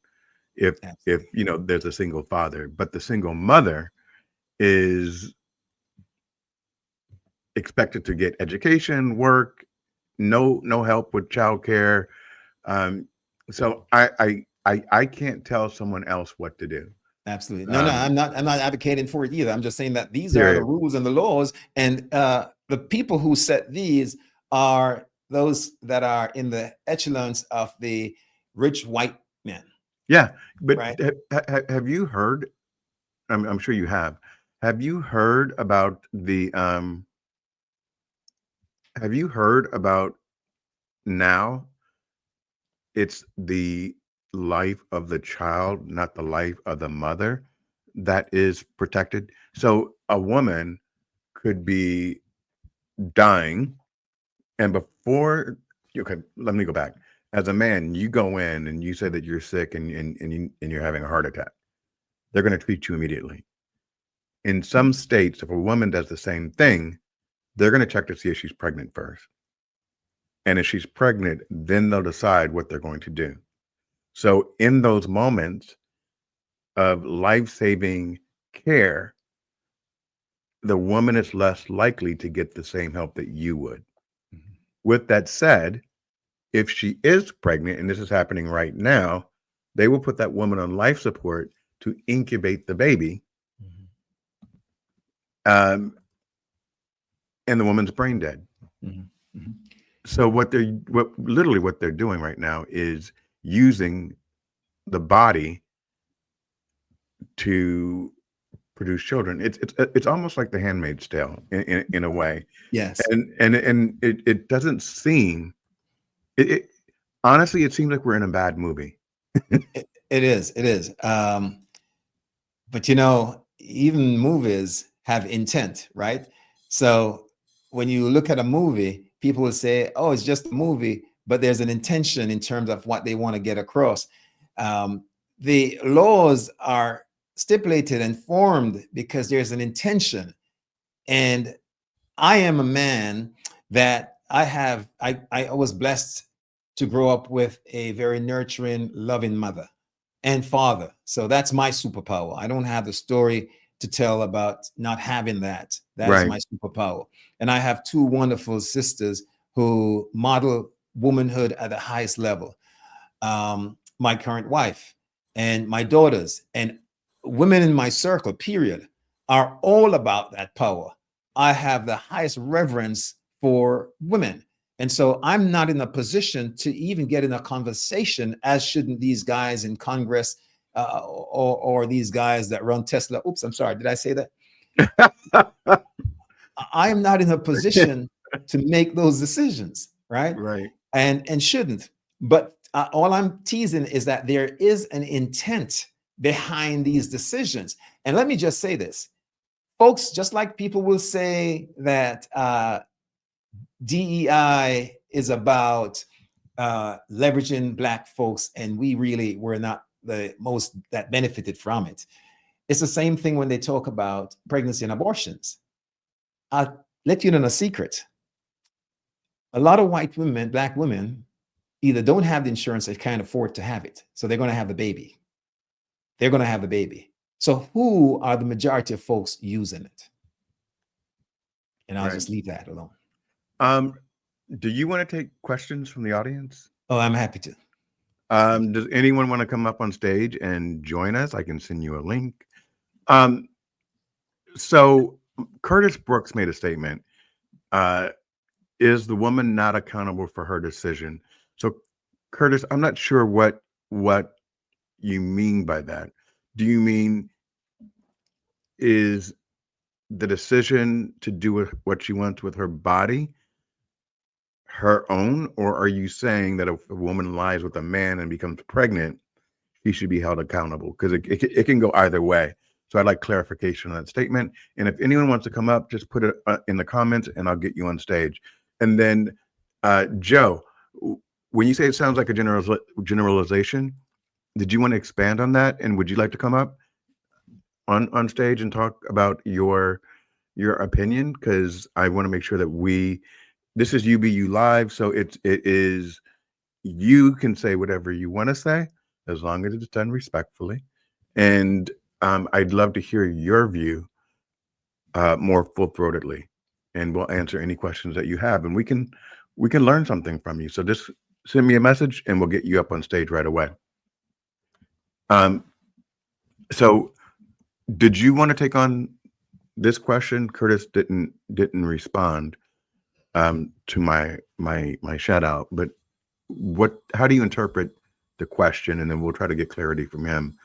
If absolutely, there's a single father, but the single mother is expected to get education, work, no help with childcare. Um, so I can't tell someone else what to do. absolutely. No, Um, I'm not advocating for it either. I'm just saying that these are the period. rules and the laws, and the people who set these are those that are in the echelons of the rich white men, Yeah, but right? have you heard? I'm sure you have. Have you heard about the? Have you heard about now? It's the life of the child, not the life of the mother, that is protected. So a woman could be dying, and before, okay, let me go back. As a man, you go in and you say that you're sick and you're having a heart attack. They're going to treat you immediately. In some states, if a woman does the same thing, they're going to check to see if she's pregnant first. And if she's pregnant, then they'll decide what they're going to do. So in those moments of life-saving care, the woman is less likely to get the same help that you would. Mhm. With that said, if she is pregnant, and this is happening right now, they will put that woman on life support to incubate the baby, Mhm. um, and the woman's brain dead. Mhm. Mhm. So what they're doing right now is using the body to produce children. It's almost like The Handmaid's Tale in a way, Yes, and it doesn't seem it honestly. It seems like we're in a bad movie. it is. It is. But even movies have intent, right? So when you look at a movie, people will say, "Oh, it's just a movie," but there's an intention in terms of what they want to get across. The laws are stipulated and formed because there's an intention. And I am a man that I was blessed to grow up with a very nurturing, loving mother and father. So that's my superpower. I don't have the story to tell about not having that. That is Right. my superpower. And I have two wonderful sisters who model womanhood at the highest level. My current wife and my daughters and women in my circle, period, are all about that power. I have the highest reverence for women. And so I'm not in a position to even get in a conversation, as shouldn't these guys in Congress or these guys that run Tesla. Oops, I'm sorry. Did I say that? I am not in a position to make those decisions, right? Right. And shouldn't. But all I'm teasing is that there is an intent behind these decisions. And let me just say this, folks. Just like people will say that DEI is about leveraging Black folks, and we really were not the most that benefited from it. It's the same thing when they talk about pregnancy and abortions. I'll let you in on a secret. A lot of white women, Black women, either don't have the insurance or can't afford to have it. So they're going to have the baby. They're going to have the baby. So who are the majority of folks using it? And I'll Right. just leave that alone. Um, do you want to take questions from the audience? Oh, I'm happy to. Does anyone want to come up on stage and join us? I can send you a link. Um, so Curtis Brooks made a statement. Is the woman not accountable for her decision? So, Curtis, I'm not sure what you mean by that. Do you mean is the decision to do what she wants with her body her own, or are you saying that if a woman lies with a man and becomes pregnant, he should be held accountable? Because it can go either way. So I'd like clarification on that statement. And if anyone wants to come up, just put it in the comments and I'll get you on stage. And then, Joe, when you say it sounds like a generalization, did you want to expand on that? And would you like to come up on stage and talk about your opinion? Because I want to make sure that this is UBU Live, so it is you can say whatever you want to say as long as it's done respectfully. And I'd love to hear your view more full-throatedly, and we'll answer any questions that you have, and we can learn something from you. So just send me a message, and we'll get you up on stage right away. So did you want to take on this question? Curtis didn't respond to my shout out, but how do you interpret the question, and then we'll try to get clarity from him.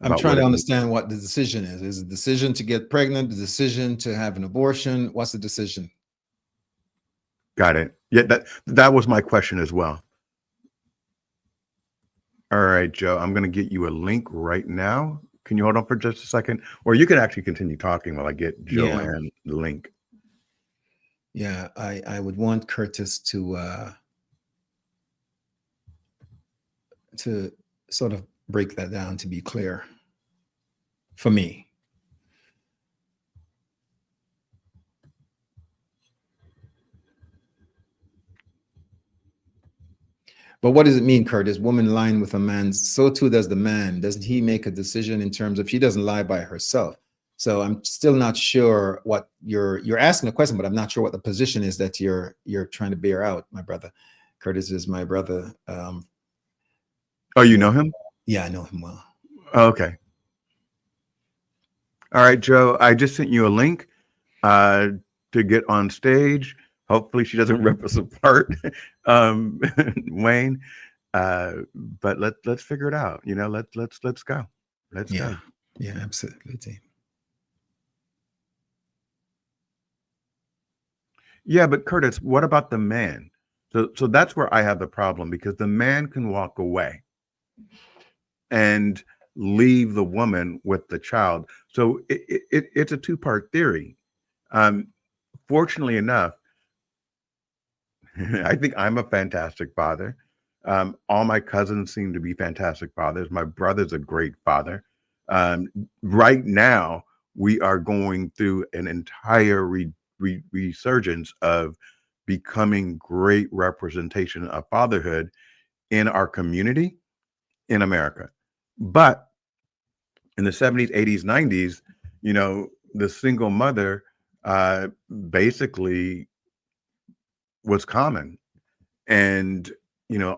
I'm trying to understand what the decision is. Is the decision to get pregnant, the decision to have an abortion? What's the decision? Got it. Yeah, that was my question as well. All right, Joe, I'm going to get you a link right now. Can you hold on for just a second? Or you can actually continue talking while I get Joanne the link. Yeah, I would want Curtis to sort of break that down to be clear for me. But what does it mean, Curtis? Woman lying with a man, so too does the man. Doesn't he make a decision in terms of she doesn't lie by herself? So I'm still not sure what you're asking a question, but I'm not sure what the position is that you're trying to bear out, my brother. Curtis is my brother. Oh, you know him? Yeah, I know him well. Okay. All right, Joe, I just sent you a link to get on stage. Hopefully she doesn't rip us apart, Wayne. But let's figure it out. Let's go. Let's go. Yeah, absolutely. Yeah, but Curtis, what about the man? So that's where I have the problem, because the man can walk away and leave the woman with the child. So it's a two-part theory. Fortunately enough, I think I'm a fantastic father. All my cousins seem to be fantastic fathers. My brother's a great father. Right now, we are going through an entire resurgence of becoming great representation of fatherhood in our community in America. But in the 70s, 80s, 90s, the single mother basically was common. And,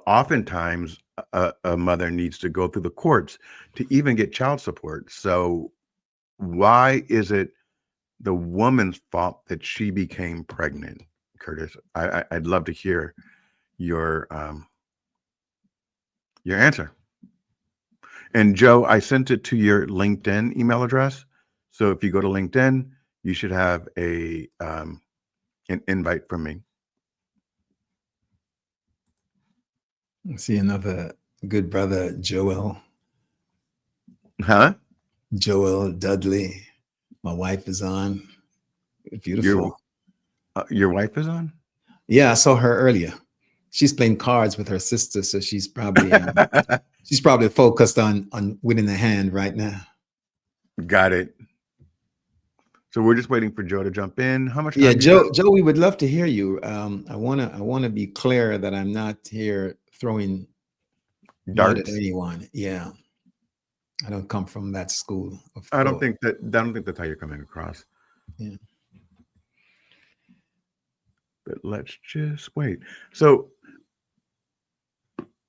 oftentimes a mother needs to go through the courts to even get child support. So why is it the woman's fault that she became pregnant, Curtis? I'd love to hear your answer. And Joe, I sent it to your LinkedIn email address. So if you go to LinkedIn, you should have an invite from me. I see another good brother, Joel. Huh? Joel Dudley. My wife is on. Beautiful. Your wife is on? Yeah, I saw her earlier. she's playing cards with her sister, so she's probably focused on winning the hand right now. Got it. So we're just waiting for Joe to jump in. How much Yeah, time do you have? Joe, we would love to hear you. I wanna be clear that I'm not here throwing mud at Darts? anyone. Yeah, I don't come from that school of I don't thought. think that. I don't think that's how you're coming across. Yeah. But let's just wait. So,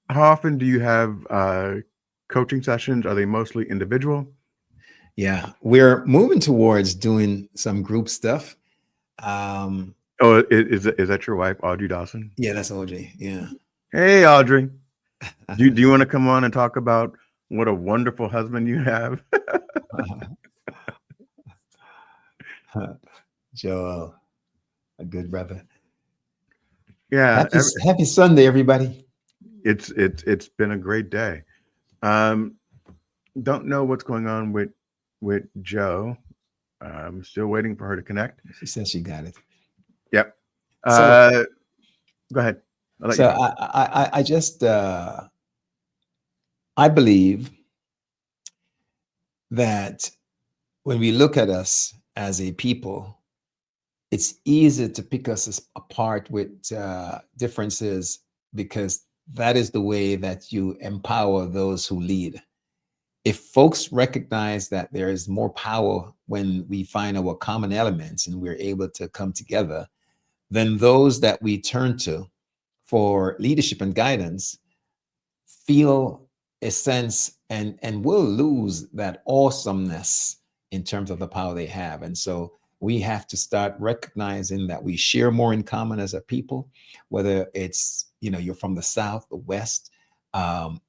how often do you have coaching sessions? Are they mostly individual? Yeah, we're moving towards doing some group stuff. Um, Oh, is that your wife, Audrey Dawson? yeah, that's OJ. Yeah. Hey, Audrey. Do you want to come on and talk about what a wonderful husband you have? Joel, a good brother. Yeah, Happy Sunday, everybody. it's been a great day. Um, don't know what's going on with Joe. I'm still waiting for her to connect. She says she got it. Yep. So, Uh, go ahead. I'll let you so talk. I just I believe that when we look at us as a people, it's easy to pick apart with differences because that is the way that you empower those who lead. If folks recognize that there is more power when we find our common elements and we're able to come together, then those that we turn to for leadership and guidance feel a sense and will lose that awesomeness in terms of the power they have. And so we have to start recognizing that we share more in common as a people, whether it's, you're from the South, the West,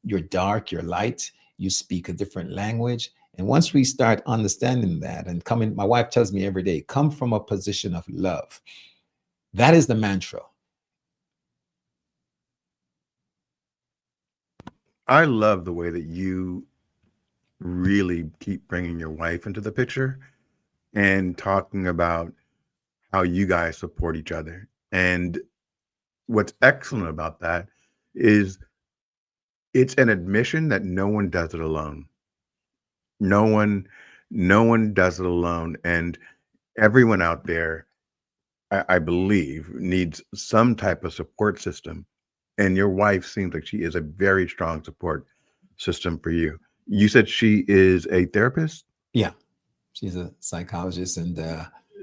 you're dark, you're light, you speak a different language. And once we start understanding that and coming, my wife tells me every day, come from a position of love. That is the mantra. I love the way that you really keep bringing your wife into the picture and talking about how you guys support each other. And what's excellent about that is it's an admission that no one does it alone. No one, no one does it alone. And everyone out there, I believe, needs some type of support system. And your wife seems like she is a very strong support system for you. You said she is a therapist? Yeah, she's a psychologist and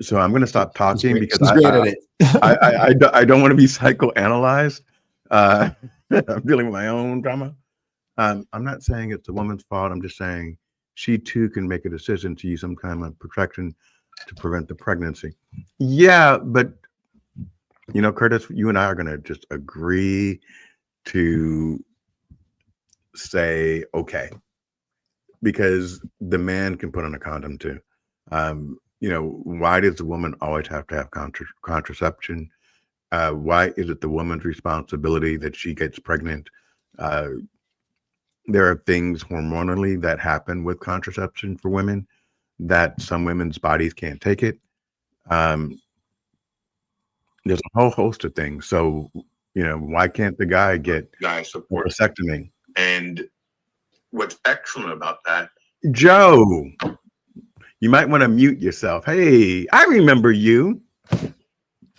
So I'm going to stop she's talking great. because She's great at it. I don't want to be psychoanalyzed. Uh, I'm dealing with my own drama. I'm not saying it's the woman's fault. I'm just saying she too can make a decision to use some kind of protection to prevent the pregnancy. Yeah, but Curtis, you and I are going to just agree to say okay because the man can put on a condom too. Why does the woman always have to have contraception? Why is it the woman's responsibility that she gets pregnant? Uh, there are things hormonally that happen with contraception for women that some women's bodies can't take it. Um, there's a whole host of things. So, why can't the guy get a Support. vasectomy? And what's excellent about that. Joe, you might want to mute yourself. Hey, I remember you.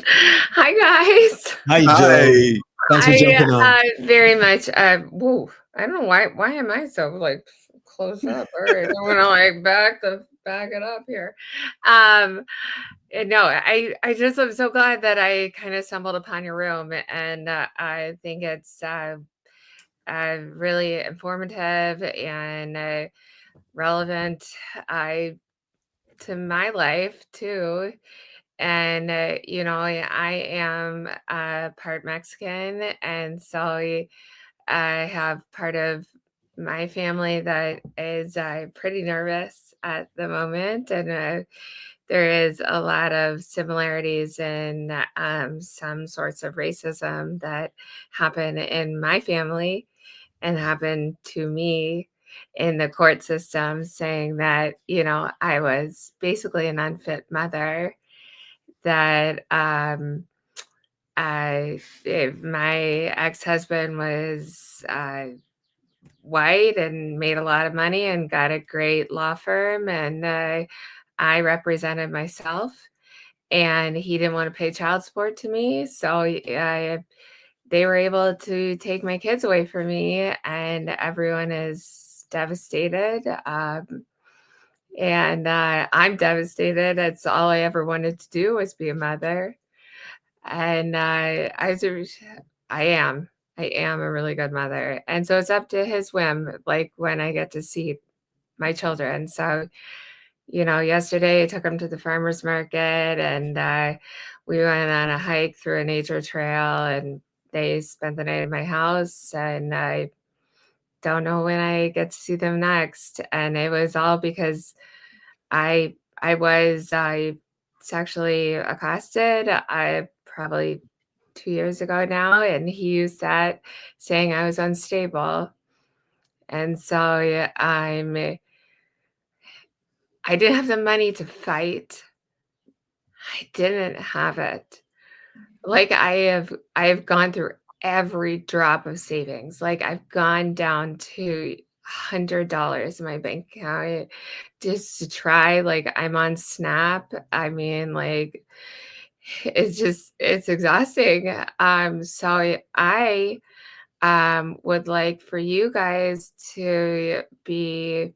Hi guys. Hi, Joe. Hi. Thanks for jumping on. I very much whoa. I don't know why am I so like close up? All right, I'm gonna like back it up here. No, I just am so glad that I kind of stumbled upon your room, and I think it's really informative and relevant to my life too. And I am part Mexican, and so I have part of my family that is pretty nervous at the moment, and there is a lot of similarities in some sorts of racism that happen in my family and happen to me in the court system, saying that I was basically an unfit mother, that my ex-husband was white and made a lot of money and got a great law firm, and I represented myself, and he didn't want to pay child support to me, so they were able to take my kids away from me, and everyone is devastated. And I'm devastated. That's all I ever wanted to do was be a mother. And I am. I am a really good mother. And so it's up to his whim, like when I get to see my children. So, yesterday I took him to the farmer's market, and we went on a hike through a nature trail, and they spent the night at my house, and I don't know when I get to see them next. And it was all because I was sexually accosted probably 2 years ago now, and he used that saying I was unstable. And so yeah, I didn't have the money to fight. I didn't have it. Like I have gone through every drop of savings. Like I've gone down to $100 in my bank account just to try. Like I'm on Snap. I mean, like it's exhausting. So I would like for you guys to be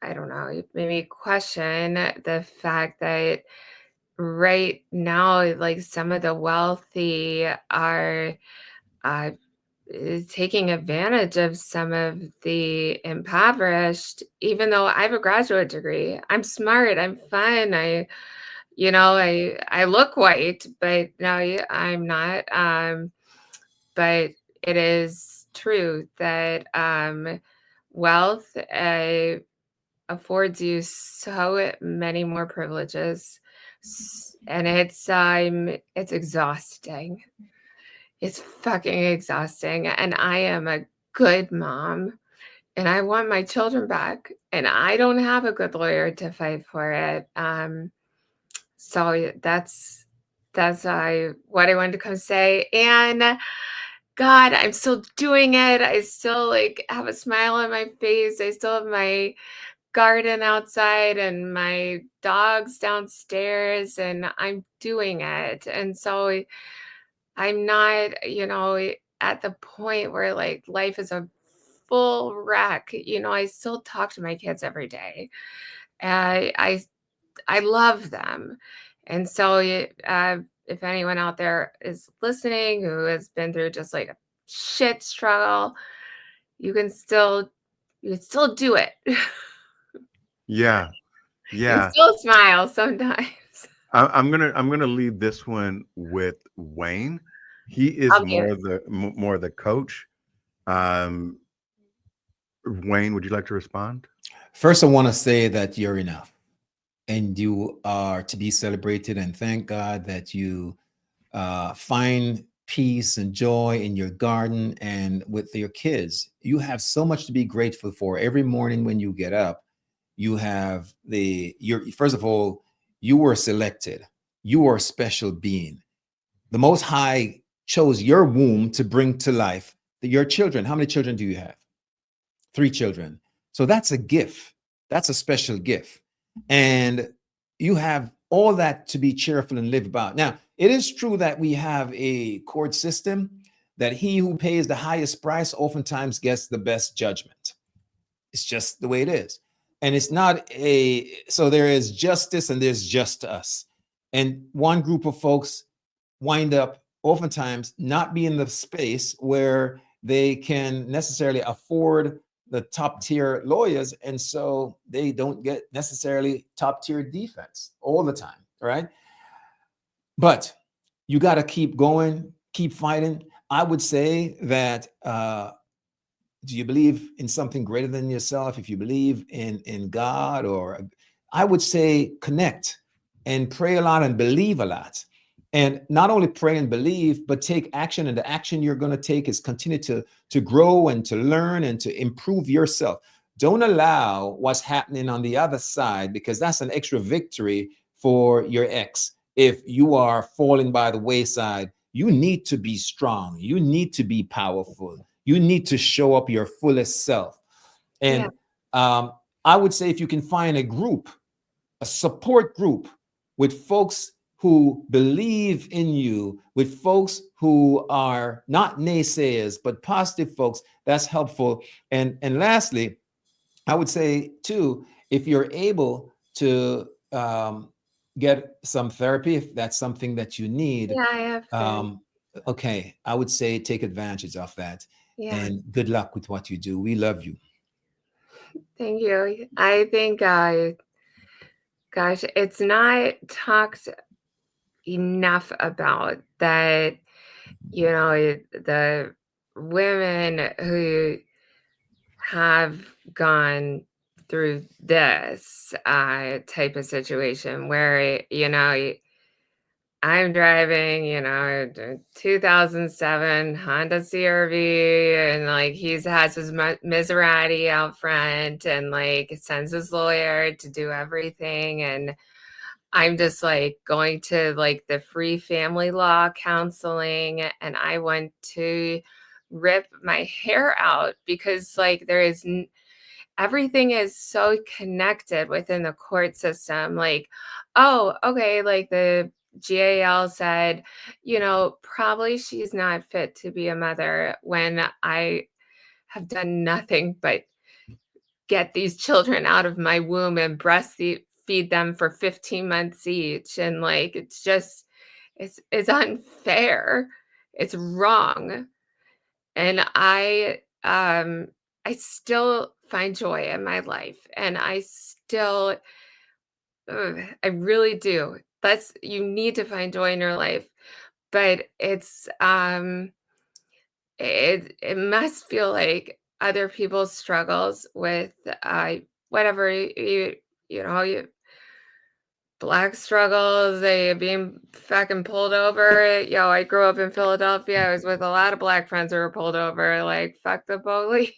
I don't know, maybe question the fact that right now, like some of the wealthy are uh, taking advantage of some of the impoverished, even though I have a graduate degree. I'm smart, I'm fun, I look white, but no, I'm not. But it is true that wealth affords you so many more privileges, and it's exhausting. It's fucking exhausting, and I am a good mom, and I want my children back, and I don't have a good lawyer to fight for it. So that's what I wanted to come say. And God, I'm still doing it. I still like have a smile on my face. I still have my garden outside and my dogs downstairs, and I'm doing it. And so I'm not, at the point where like life is a full wreck. I still talk to my kids every day. I love them. And so if anyone out there is listening who has been through just like a shit struggle, you can still do it. Yeah. You can Yeah. still smile sometimes. I'm gonna leave this one with Wayne. He is I'll mute. more the coach. Um, Wayne, would you like to respond? First, I want to say that you're enough and you are to be celebrated. And thank God that you find peace and joy in your garden and with your kids. You have so much to be grateful for. Every morning when you get up, you have you're first of all, you were selected. You are a special being. The Most High chose your womb to bring to life your children. How many children do you have? 3 children. So that's a gift. That's a special gift. And you have all that to be cheerful and live about. Now, it is true that we have a court system that he who pays the highest price oftentimes gets the best judgment. It's just the way it is. And it's not so there is justice and there's just us. And one group of folks wind up oftentimes not be in the space where they can necessarily afford the top tier lawyers. And so they don't get necessarily top tier defense all the time. Right. But you got to keep going, keep fighting. I would say that do you believe in something greater than yourself? If you believe in God, or I would say connect and pray a lot and believe a lot. And not only pray and believe, but take action. And the action you're going to take is continue to grow and to learn and to improve yourself. Don't allow what's happening on the other side, because that's an extra victory for your ex. if you are falling by the wayside, you need to be strong. You need to be powerful. You need to show up your fullest self. Yeah. And I would say if you can find a group, a support group with folks who believe in you, with folks who are not naysayers, but positive folks, that's helpful. And lastly, I would say too, if you're able to get some therapy, if that's something that you need, Yeah, I have therapy. um, okay, I would say take advantage of that. Yeah. And good luck with what you do. We love you. Thank you. I think, gosh, it's not talked enough about that, the women who have gone through this type of situation where, I'm driving, a 2007 Honda CRV, and like has his Maserati out front, and like sends his lawyer to do everything, and I'm just like going to like the free family law counseling, and I want to rip my hair out because like everything is so connected within the court system. Like, oh, okay, like the GAL said, probably she's not fit to be a mother when I have done nothing but get these children out of my womb and breastfeed them for 15 months each. And like, it's unfair. It's wrong. And I still find joy in my life, and I really do. You need to find joy in your life, but it must feel like other people's struggles with whatever you black struggles, they being fucking pulled over. I grew up in Philadelphia. I was with a lot of black friends who were pulled over, like, fuck the police.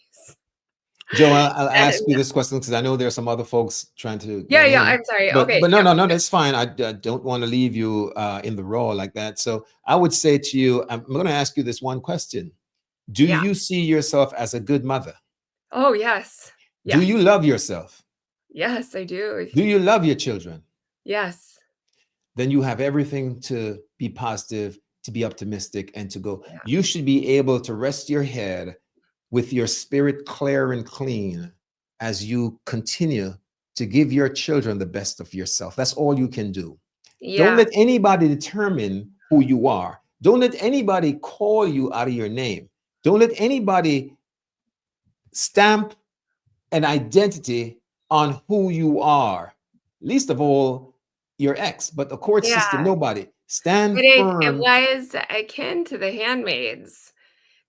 Joe, I'll ask And you this question because I know there's some other folks trying to yeah, get yeah, in. I'm sorry. But Okay, no, yeah, no, no, that's fine. I don't want to leave you in the raw like that. So I would say to you, I'm going to ask you this one question. Do yeah. you see yourself as a good mother? Oh, yes. Do Yes. you love yourself? Yes, I do. Do you love your children? Yes. Then you have everything to be positive, to be optimistic, and to go. Yeah. You should be able to rest your head with your spirit clear and clean as you continue to give your children the best of yourself. That's all you can do. Don't Yeah. let anybody determine who you are. Don't let anybody call you out of your name. Don't let anybody stamp an identity on who you are. Least of all, your ex, but the court system, Yeah. nobody. Stand But it firm. was akin to The Handmaids,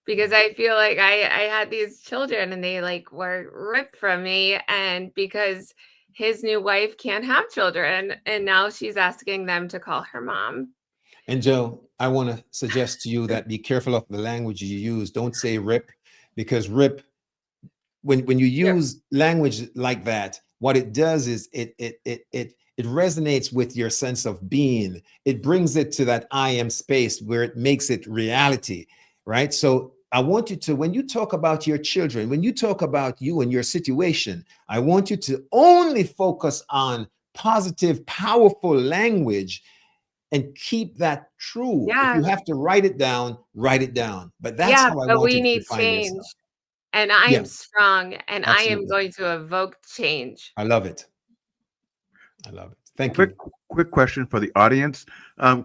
because I feel like I had these children and they like were ripped from me, and because his new wife can't have children, and now she's asking them to call her mom. And Joe, I want to suggest to you that be careful of the language you use. Don't say rip, because rip, when you Yep. use language like that, what it does is it resonates with your sense of being. It brings it to that I am space where it makes it reality, right? So I want you to, when you talk about your children, when you talk about you and your situation, I want you to only focus on positive, powerful language and keep that true. If Yeah. you have to write it down, write it down. But that's Yeah, how I but want we you to need define change, yourself. and I Yeah, am strong, and I am absolutely. going to evoke change. I love it. I love it. Thank Quick, you. quick question for the audience.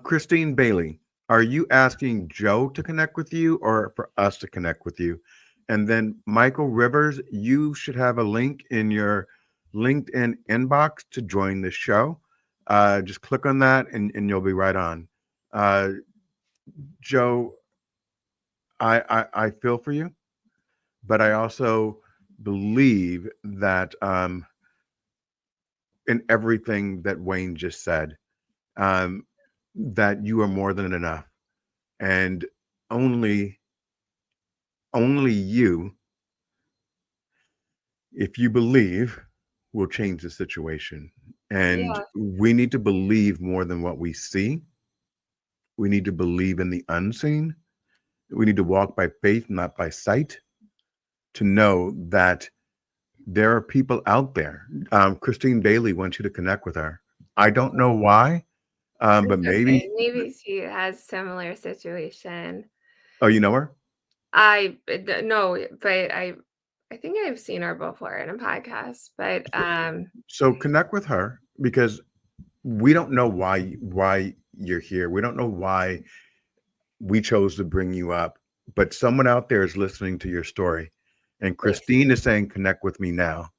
Christine Bailey, are you asking Joe to connect with you or for us to connect with you? And then Michael Rivers, you should have a link in your LinkedIn inbox to join the show. Just click on that and you'll be right on. Uh, Joe, I feel for you, but I also believe that in everything that Wayne just said, um, that you are more than enough, and only only you, if you believe, will change the situation. And Yeah. we need to believe more than what we see. We need to believe in the unseen. We need to walk by faith, not by sight, to know that there are people out there. Christine Bailey wants you to connect with her. I don't know why, but It's maybe. okay. Maybe she has similar situation. Oh, you know her? No, but I think I've seen her before in a podcast, but So connect with her because we don't know why you're here. We don't know why we chose to bring you up, but someone out there is listening to your story. And yes, Christine is saying, connect with me now.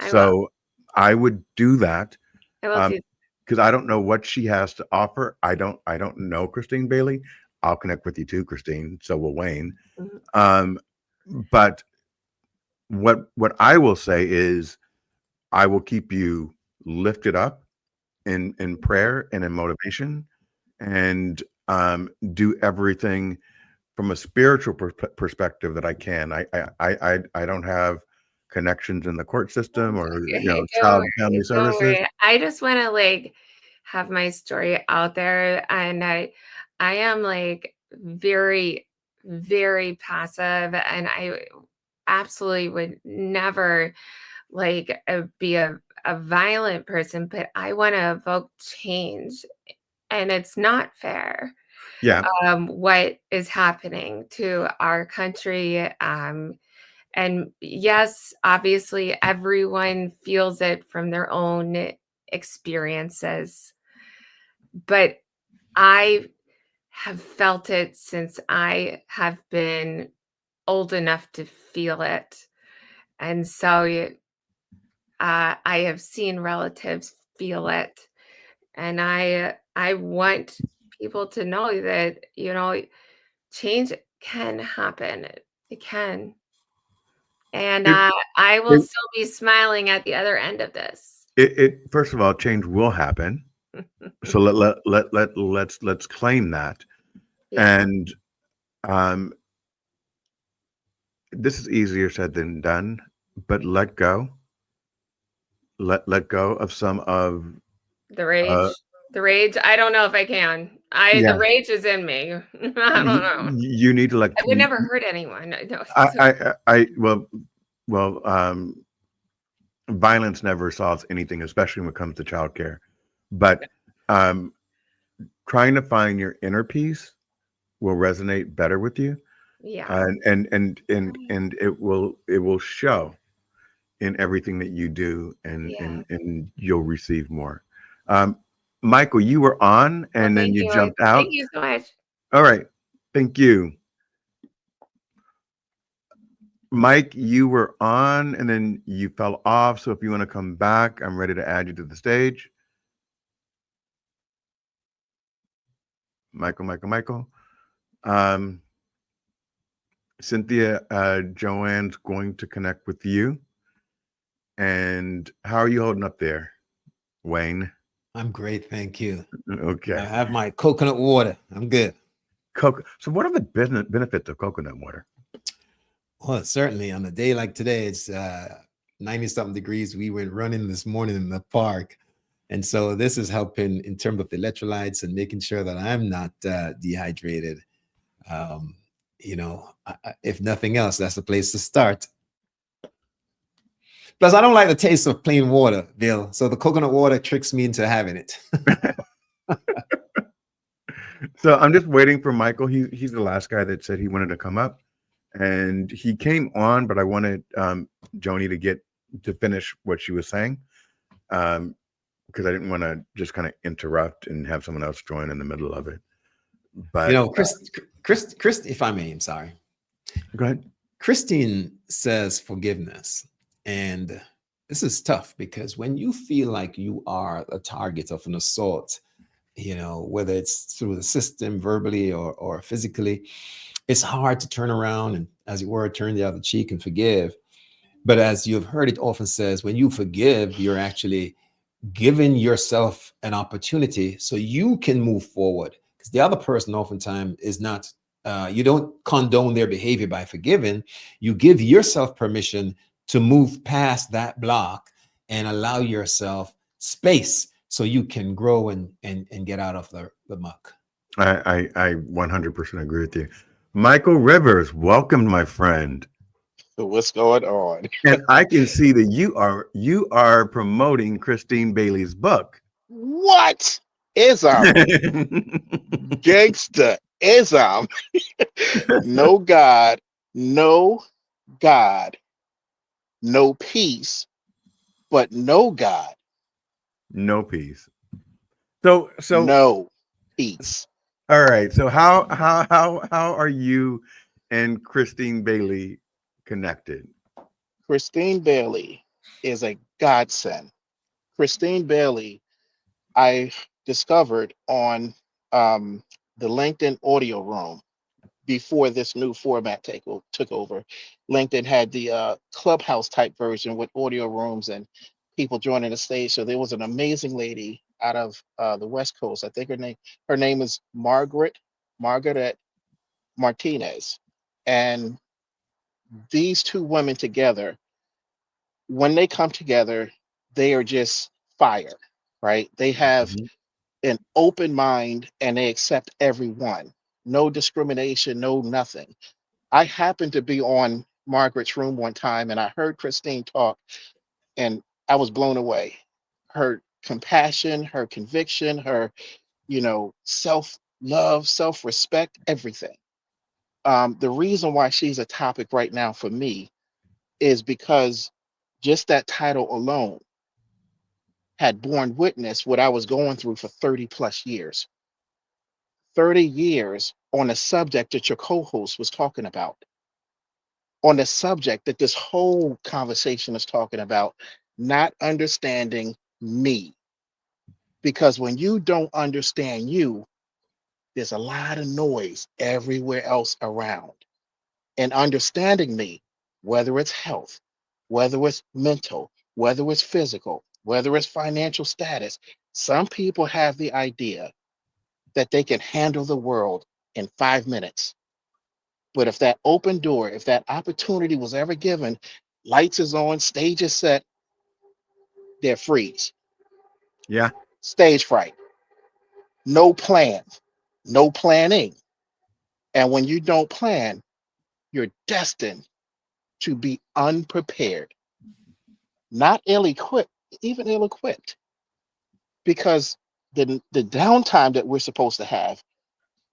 I will. So I would do that I will do. because I don't know what she has to offer. I don't know Christine Bailey. I'll connect with you too, Christine. So will Wayne. Mhm. Um, but what I will say is I will keep you lifted up in prayer and in motivation and do everything from a spiritual perspective that I can. I don't have connections in the court system or Don't child and family worry, don't services. worry. I just wanna, like, have my story out there, and I am, like, very, very passive, and I absolutely would never, like, be a violent person, but I wanna evoke change, and it's not fair, Yeah, what is happening to our country, and yes, obviously, everyone feels it from their own experiences, but I have felt it since I have been old enough to feel it. And so I have seen relatives feel it. And I want people to know that, change can happen. It can. And it, I will it still be smiling at the other end of this. it first of all, change will happen. So let's claim that. Yeah. And um, this is easier said than done. But let go. Let go of some of The uh, rage. The rage, I don't know if I can. The yeah. rage is in me. I don't You, know. you need to I would never hurt anyone. No. well, violence never solves anything, especially when it comes to childcare. But um, trying to find your inner peace will resonate better with you, Yeah. and it will show in everything that you do, and Yeah. and you'll receive more. Um, Michael, you were on, Well, and then thank you you. jumped Thank out. you so much. All right, thank you, Mike. You were on, and then you fell off. So if you want to come back, I'm ready to add you to the stage. Michael. Um, Cynthia, Joanne's going to connect with you. And how are you holding up there, Wayne? I'm great, thank you. I Okay. have my coconut water. I'm good. So, what are the business benefits of coconut water? Well, certainly on a day like today, it's 90 something degrees. We went running this morning in the park. And so this is helping in terms of the electrolytes and making sure that I'm not dehydrated. Um, if nothing else, that's the place to start. Plus, I don't like the taste of plain water, Bill. So the coconut water tricks me into having it. So I'm just waiting for Michael. He's the last guy that said he wanted to come up, and he came on, but I wanted Joni to finish what she was saying, because I didn't want to just kind of interrupt and have someone else join in the middle of it. But Chris, if I may, I'm sorry. go ahead. Christine says forgiveness. And this is tough because when you feel like you are a target of an assault, whether it's through the system, verbally or physically, it's hard to turn around and, as it were, turn the other cheek and forgive. But as you've heard, it often says when you forgive, you're actually giving yourself an opportunity so you can move forward. Because the other person oftentimes is not, you don't condone their behavior by forgiving. You give yourself permission to move past that block and allow yourself space so you can grow and get out of the muck. I 100% agree with you. Michael Rivers, welcome, my friend. So what's going on? And I can see that you are promoting Christine Bailey's book. What ism? Gangsta ism. No God, no God, no peace, but no God, No peace. So no peace. all right. So how are you and Christine Bailey connected? Christine Bailey is a godsend. Christine Bailey, I discovered on um, the LinkedIn audio room before this new format took over. LinkedIn had the clubhouse type version with audio rooms and people joining the stage. So there was an amazing lady out of the West Coast. I think her name is Margaret Martinez. And these two women together, when they come together, they are just fire, right? They have Mhm. an open mind and they accept everyone. No discrimination, no nothing. I happened to be on Margaret's room one time and I heard Christine talk and I was blown away. Her compassion, her conviction, her, self love, self respect, everything. The reason why she's a topic right now for me is because just that title alone had borne witness what I was going through for 30 plus years. 30 years on a subject that your co host was talking about, on the subject that this whole conversation is talking about, not understanding me. Because when you don't understand you, there's a lot of noise everywhere else around. And understanding me, whether it's health, whether it's mental, whether it's physical, whether it's financial status, some people have the idea that they can handle the world in 5 minutes. But if that open door, if that opportunity was ever given, lights is on, stage is set, they're freeze. Yeah. Stage fright, no plan, no planning. And when you don't plan, you're destined to be unprepared, not ill-equipped, even ill-equipped. Because the downtime that we're supposed to have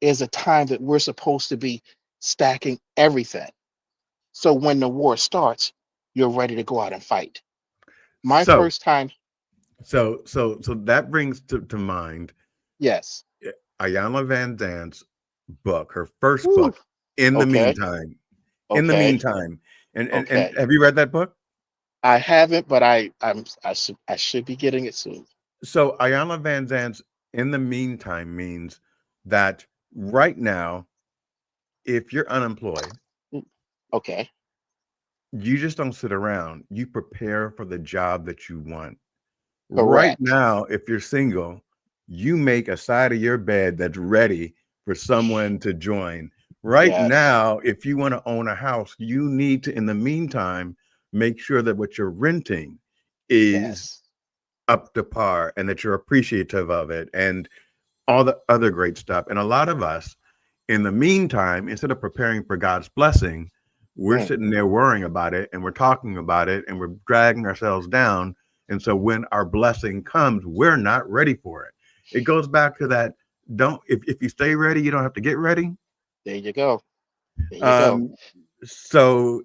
is a time that we're supposed to be stacking everything. So when the war starts, you're ready to go out and fight. My So first time, so that brings to mind yes. Ayanna Van Zant's book, her first Whew, book, In the okay, Meantime. In the okay, Meantime. And okay. have you read that book? I haven't, but I should be getting it soon. So Ayanna Van Zant's In the Meantime means that right now, if you're unemployed, Mm, okay, you just don't sit around. You prepare for the job that you want. Right correct. now, if you're single, you make a side of your bed that's ready for someone to join. Right Yes, now, if you want to own a house, you need to, in the meantime, make sure that what you're renting is yes, up to par and that you're appreciative of it and all the other great stuff. And a lot of us, in the meantime, instead of preparing for God's blessing, we're mm, sitting there worrying about it and we're talking about it and we're dragging ourselves down. And so when our blessing comes, we're not ready for it. It goes back to that don't, if you stay ready, you don't have to get ready. there you go. There you go. Um, so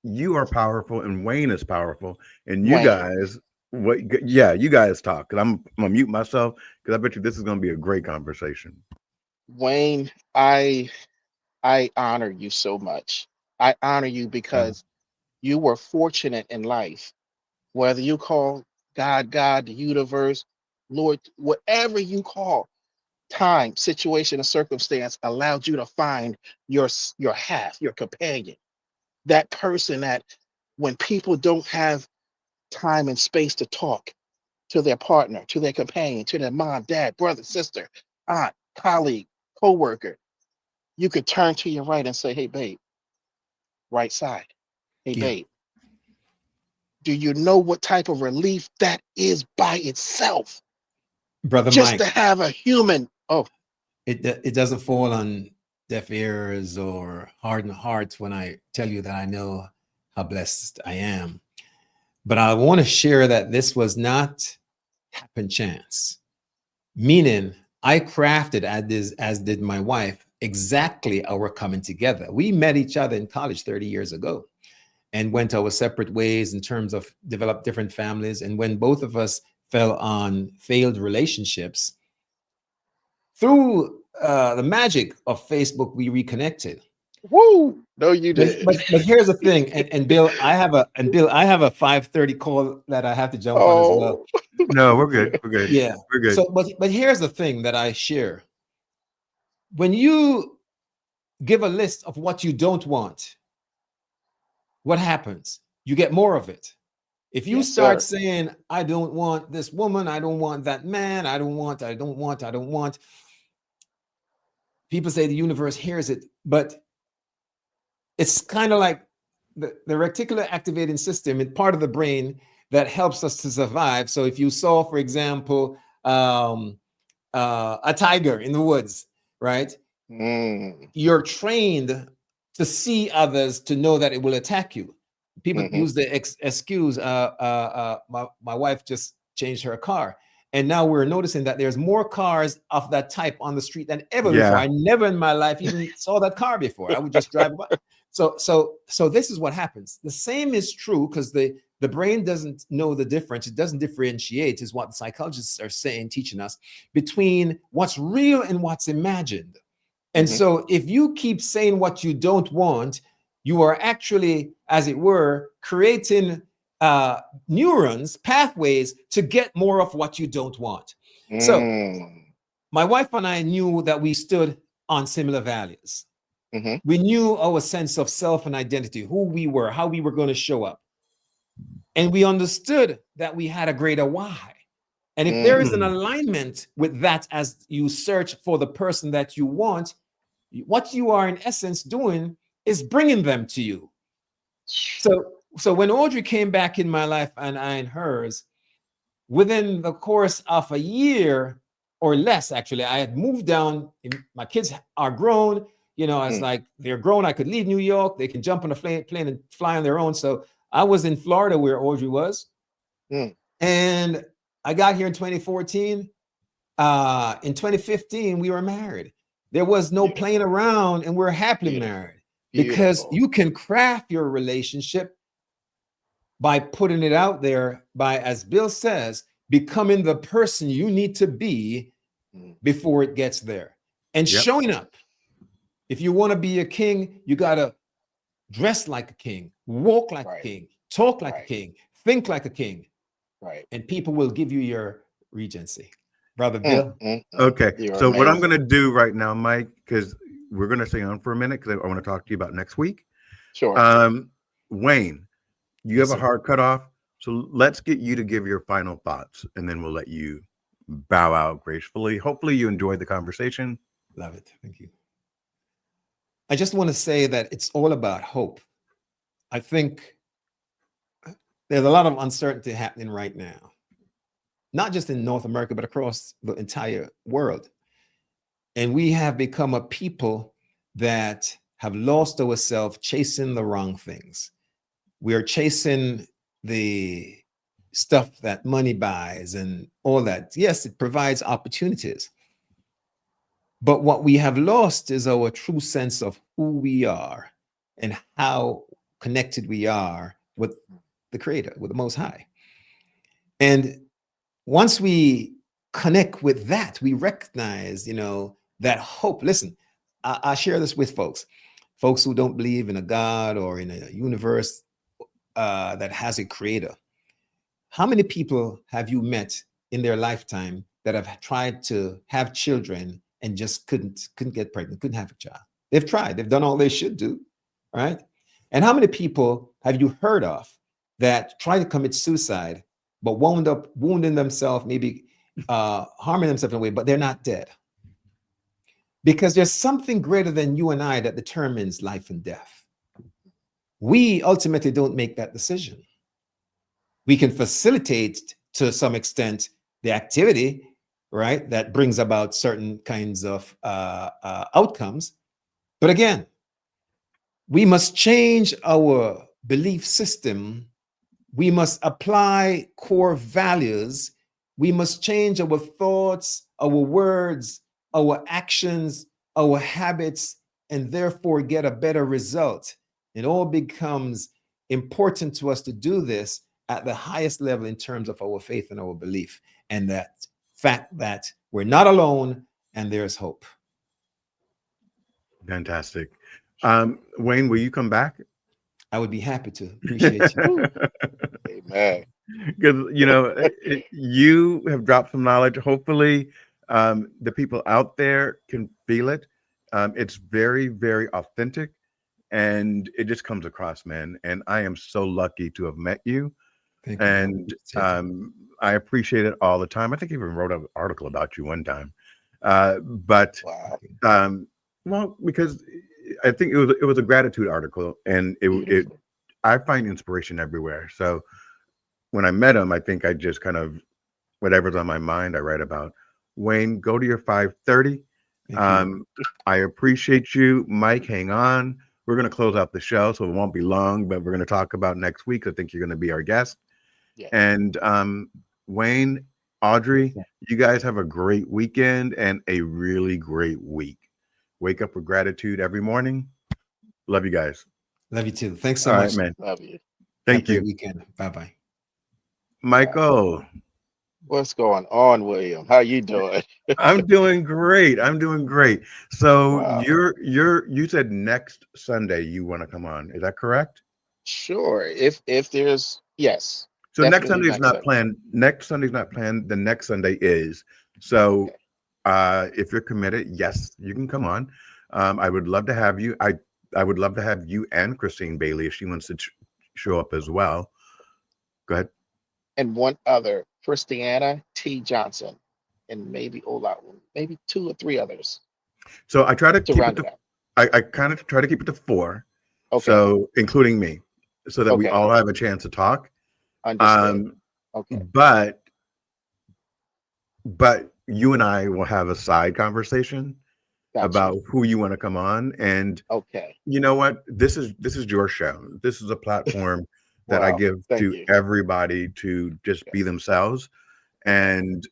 you are powerful and Wayne is powerful. And you Wayne, guys, yeah, you guys talk because I'm gonna mute myself because I bet you this is gonna be a great conversation. Wayne, I honor you so much. I honor you Um, because you were fortunate in life, whether you call God, the universe, Lord, whatever you call, time, situation, and circumstance allowed you to find your half, your companion, that person that when people don't have time and space to talk to their partner, to their companion, to their mom, dad, brother, sister, aunt, colleague, coworker, you could turn to your right and say, "Hey, babe, right side. Hey, yeah. babe, Do you know what type of relief that is by itself? Brother Just Mike, to have a human. Oh, it doesn't fall on deaf ears or hardened hearts when I tell you that I know how blessed I am. But I want to share that this was not happen chance, meaning I crafted as did my wife exactly our coming together. We met each other in college 30 years ago and went our separate ways in terms of developed different families. And when both of us fell on failed relationships, through the magic of Facebook, we reconnected. woo! No, you But, did. but but here's the thing, and Bill, I have a 5:30 call that I have to jump on as well. Oh, No, we're good. We're good. Yeah. We're good. So, but here's the thing that I share. When you give a list of what you don't want, what happens? You get more of it. If you yes, start sir. saying, I don't want this woman, I don't want that man, I don't want, people say the universe hears it, but it's kind of like the reticular activating system in part of the brain that helps us to survive. So if you saw, for example, a tiger in the woods, right? Mm, You're trained to see others to know that it will attack you. People hmm. use the excuse, my wife just changed her car. And now we're noticing that there's more cars of that type on the street than ever before. Yeah. I never in my life even saw that car before. I would just drive by. So this is what happens. The same is true because the brain doesn't know the difference. It doesn't differentiate, is what the psychologists are saying, teaching us, between what's real and what's imagined. And Hmm. so if you keep saying what you don't want, you are actually, as it were, creating neurons, pathways to get more of what you don't want. So Mm, my wife and I knew that we stood on similar values. hmm. We knew our sense of self and identity, who we were, how we were going to show up. And we understood that we had a greater why. And if there is Mm. an alignment with that as you search for the person that you want, what you are in essence doing is bringing them to you. So when Audrey came back in my life and I in hers, within the course of a year or less, actually, I had moved down. My kids are grown. You know, I was Mm, like, they're grown. I could leave New York. They can jump on a plane and fly on their own. So I was in Florida where Audrey was. mm. And I got here in 2014. In 2015, we were married. There was no playing Beautiful, around, and we're happily beautiful, married because beautiful. you can craft your relationship by putting it out there, by, as Bill says, becoming the person you need to be Mm, before it gets there and Yep. showing up. If you want to be a king, you got to dress like a king, walk like a right, king, talk like a right, king, think like a king, right. and people will give you your regency. Brother Mm, Bill, mm, mm. Okay. You're So what I'm going amazing. to do right now, Mike, because we're going to stay on for a minute because I want to talk to you about next week. Sure. Wayne, you yes, have a sir. hard cutoff. So let's get you to give your final thoughts and then we'll let you bow out gracefully. Hopefully you enjoyed the conversation. Love it. Thank you. I just want to say that it's all about hope. I think there's a lot of uncertainty happening right now, not just in North America, but across the entire world. And we have become a people that have lost ourselves chasing the wrong things. We are chasing the stuff that money buys and all that. Yes, it provides opportunities. But what we have lost is our true sense of who we are and how connected we are with the Creator, with the Most High. And once we connect with that, we recognize, that hope. Listen, I share this with folks who don't believe in a God or in a universe that has a creator. How many people have you met in their lifetime that have tried to have children and just couldn't get pregnant, couldn't have a child? They've tried, they've done all they should do, right? And how many people have you heard of that tried to commit suicide but wound up wounding themselves, maybe harming themselves in a way, but they're not dead? Because there's something greater than you and I that determines life and death. We ultimately don't make that decision. We can facilitate to some extent the activity, right? That brings about certain kinds of outcomes. But again, we must change our belief system. We must apply core values. We must change our thoughts, our words, our actions, our habits, and therefore get a better result. It all becomes important to us to do this at the highest level in terms of our faith and our belief, and that fact that we're not alone and there's hope. Fantastic. Wayne, will you come back? I would be happy to. Appreciate you. Woo. Amen. Because you have dropped some knowledge. Hopefully, the people out there can feel it. It's very, very authentic, and it just comes across, man. And I am so lucky to have met you, Thank you. and I appreciate it all the time. I think I even wrote an article about you one time, but Wow. well, because I think it was a gratitude article, and it Beautiful. I find inspiration everywhere. So when I met him, I think I just kind of whatever's on my mind, I write about. Wayne, go to your 5:30. Thank you. I appreciate you, Mike. Hang on. We're going to close out the show, so it won't be long, but we're going to talk about next week. I think you're going to be our guest. Yes. And Wayne, Audrey, you guys have a great weekend and a really great week. Wake up with gratitude every morning. Love you guys. Love you too. Thanks so All right, much. man. Love you. Have Thank a great you. weekend. Bye-bye. Michael, What's going on, William? How you doing? I'm doing great. I'm doing great. So Wow. you said next Sunday you want to come on. Is that correct? Sure. If there's yes, So next definitely Sunday is next not Sunday. planned. Next Sunday's not planned. The next Sunday is. So Okay. if you're committed, yes, you can come on. I would love to have you. I would love to have you and Christine Bailey if she wants to show up as well. Go ahead. And one other, Christiana T. Johnson, and maybe Ola, maybe two or three others So I try to to keep it round it to out. I kind of try to keep it to four. Okay. So including me, so that we Okay. all have a chance to talk. Understood. Um, Okay. but you and I will have a side conversation Got about you. who you want to come on. And Okay. you know what? This is your show. This is a platform that I Wow. give Thank to you. everybody to just be Yes. themselves. Okay. And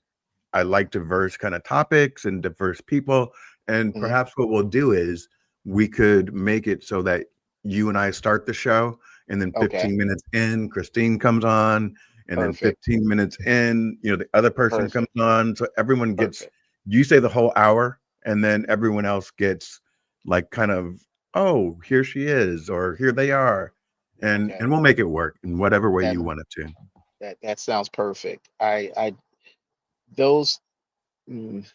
I like diverse kind of topics and diverse people. And Hmm. perhaps what we'll do is we could make it so that you and I start the show, and then Okay. 15 minutes in, Christine comes on, and then Perfect. 15 minutes in, the other person comes Perfect. on. So everyone gets, Perfect. you say the whole hour, and then everyone else gets like kind of, oh, here she is, or here they are. And Okay. and we'll make it work in whatever way you And want it to. that sounds perfect. I those mm,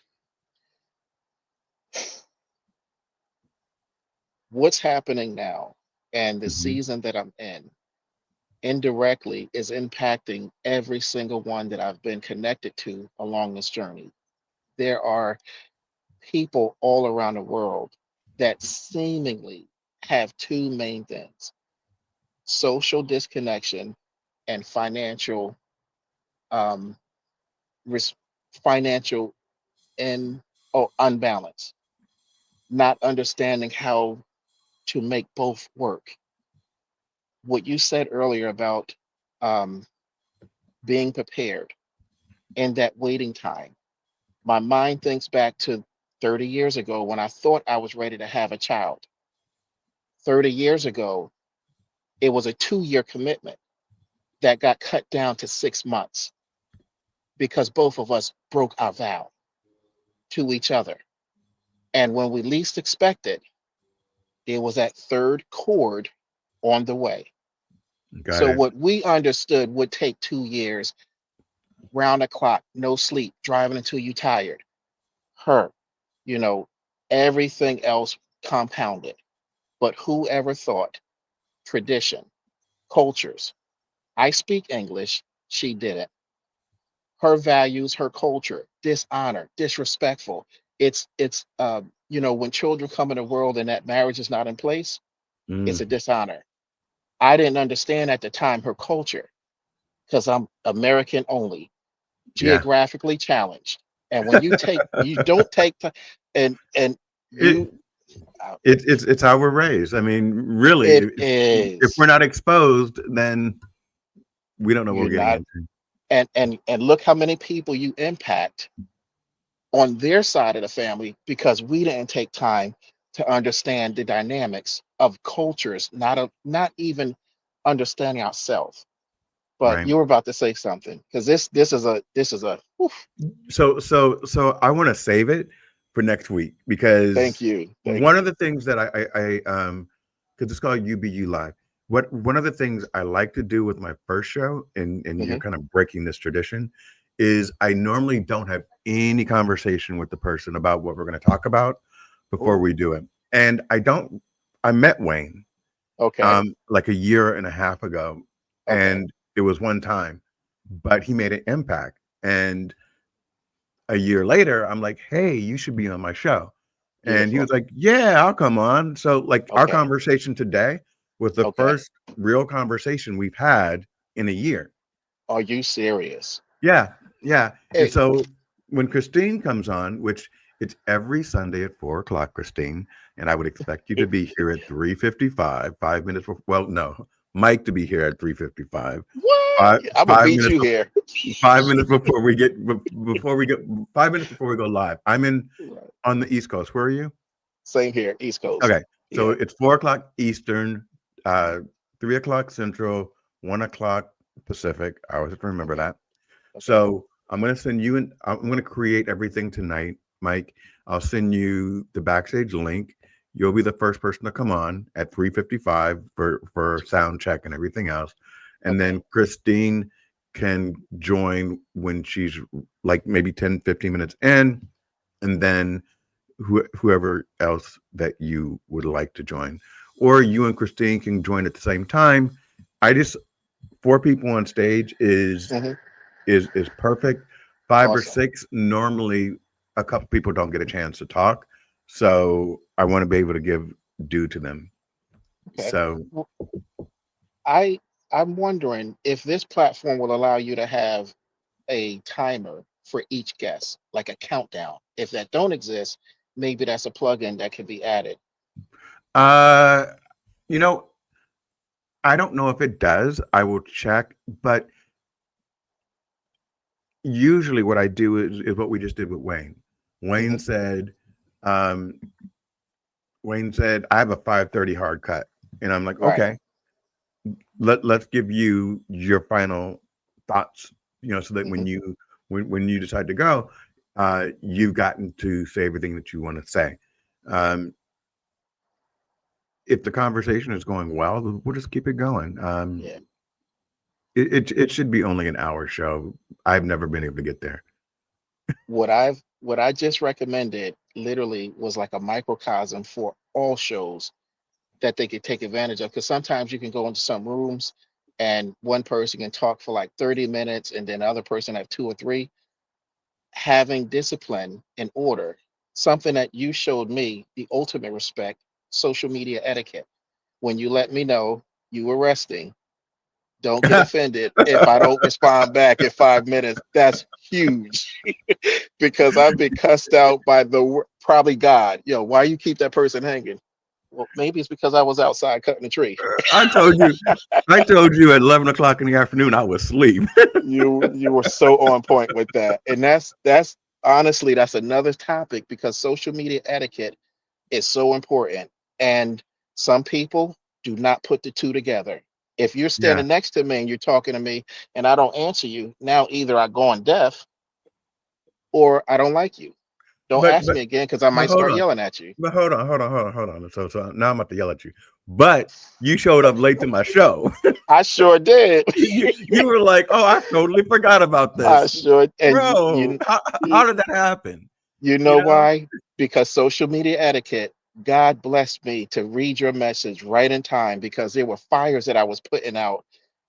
what's happening now and the Mhm. season that I'm in indirectly is impacting every single one that I've been connected to along this journey. There are people all around the world that seemingly have two main things: social disconnection and um, res- financial and unbalance, not understanding how to make both work. What you said earlier about um, being prepared in that waiting time, my mind thinks back to 30 years ago when I thought I was ready to have a child. 30 years ago, it was a 2 year commitment that got cut down to 6 months because both of us broke our vow to each other. And when we least expected, it was that third chord on the way. Got So, it. what we understood would take 2 years, round the clock, no sleep, driving until you tired, her, you know, everything else compounded. But whoever thought tradition, cultures, I speak English, she didn't. Her values, her culture, dishonor, disrespectful. When children come in the world and that marriage is not in place, it's a Mm, dishonor. I didn't understand at the time her culture. because I'm American only, Yeah. geographically challenged. And when you don't take time, and It, you, uh, it's how we're raised. I mean, really, it if we're is, not exposed, then we don't know what we're you're getting not, into. and look how many people you impact on their side of the family because we didn't take time to understand the dynamics of cultures, not even understanding ourselves. But Right. you were about to say something because this is a oof, So I want to save it for next week thank because you, thank one of you. the things that because it's called UBU Live. What one of the things I like to do with my first show, and you're Hmm. kind of breaking this tradition, is I normally don't have any conversation with the person about what we're going to talk about before we Oh, do it. And I don't. I met Wayne okay, like a year and a half ago, okay, and it was one time, but he made an impact. And a year later, I'm like, "Hey, you should be on my show." And he was beautiful. like, "Yeah, I'll come on." So, like, our Okay, conversation today was the okay. first real conversation we've had in a year. Are you serious? Yeah, yeah. And Hey, so when Christine comes on, which it's every Sunday at 4 o'clock, Christine, and I would expect you to be here at 3:55, 5 minutes before, well, no, Mike to be here at 3:55, what? five, I'm gonna five beat minutes you here. 5 minutes before we get before we go 5 minutes before we go live. I'm in Right. on the East Coast. Where are you? Same here, East Coast. Okay, so Yeah. it's 4 o'clock Eastern, uh, 3 o'clock Central, 1 o'clock Pacific. I always have to remember Okay. that. Okay. So I'm gonna send you and I'm gonna create everything tonight, Mike. I'll send you the backstage link. You'll be the first person to come on at 3:55 for sound check and everything else, and Okay. then Christine can join when she's like maybe 10, 15 minutes in, and then whoever else that you would like to join, or you and Christine can join at the same time. I just four people on stage Hmm. is perfect. Five or Awesome. six, normally a couple people don't get a chance to talk. So I want to be able to give due to them. Okay. So Well, I I'm wondering if this platform will allow you to have a timer for each guest, like a countdown. If that don't exist, maybe that's a plugin that could be added. uh you know, I don't know if it does. I will check, but usually what I do is what we just did with Wayne. Hmm. Wayne said, um, Wayne said, I have a 5:30 hard cut. And I'm like, Right. okay, let's give you your final thoughts, so that Hmm. when you decide to go, you've gotten to say everything that you want to say. Um, if the conversation is going well, then we'll just keep it going. Yeah. It should be only an hour show. I've never been able to get there. What I just recommended literally was like a microcosm for all shows that they could take advantage of. Because sometimes you can go into some rooms and one person can talk for like 30 minutes and then the other person have two or three. Having discipline and order, something that you showed me the ultimate respect, social media etiquette. When you let me know you were resting, don't get offended if I don't respond back in 5 minutes. That's huge because I've been cussed out by probably God. Why you keep that person hanging? Well, maybe it's because I was outside cutting a tree. I told you, I told you at 11 o'clock in the afternoon I was asleep. You were so on point with that, and that's honestly that's another topic because social media etiquette is so important, and some people do not put the two together. If you're Yeah, standing next to me and you're talking to me and I don't answer you, now either I go on deaf or I don't like you. Don't but ask but me again because I but might hold start on. yelling at you. But hold on. So now I'm about to yell at you. But you showed up late to my show. I sure did. You were like, "Oh, I totally forgot about I this, sure, and bro. How you did that happen?" you You know know? why? Because social media etiquette, God blessed me to read your message right in time because there were fires that I was putting out.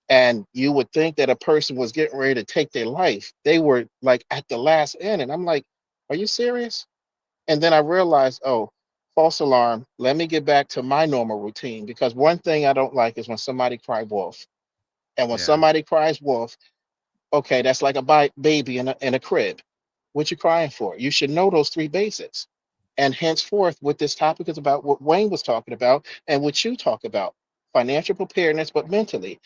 And you would think that a person was getting ready to take their life. They were like at the last end. And I'm like, are you serious? And then I realized, oh, false alarm. Let me get back to my normal routine because one thing I don't like is when somebody cry wolf. And when Yeah. somebody cries wolf, okay, that's like a baby in a crib. What you crying for? You should know those three basics. And henceforth, what this topic is about, what Wayne was talking about, and what you talk about, financial preparedness, but mentally,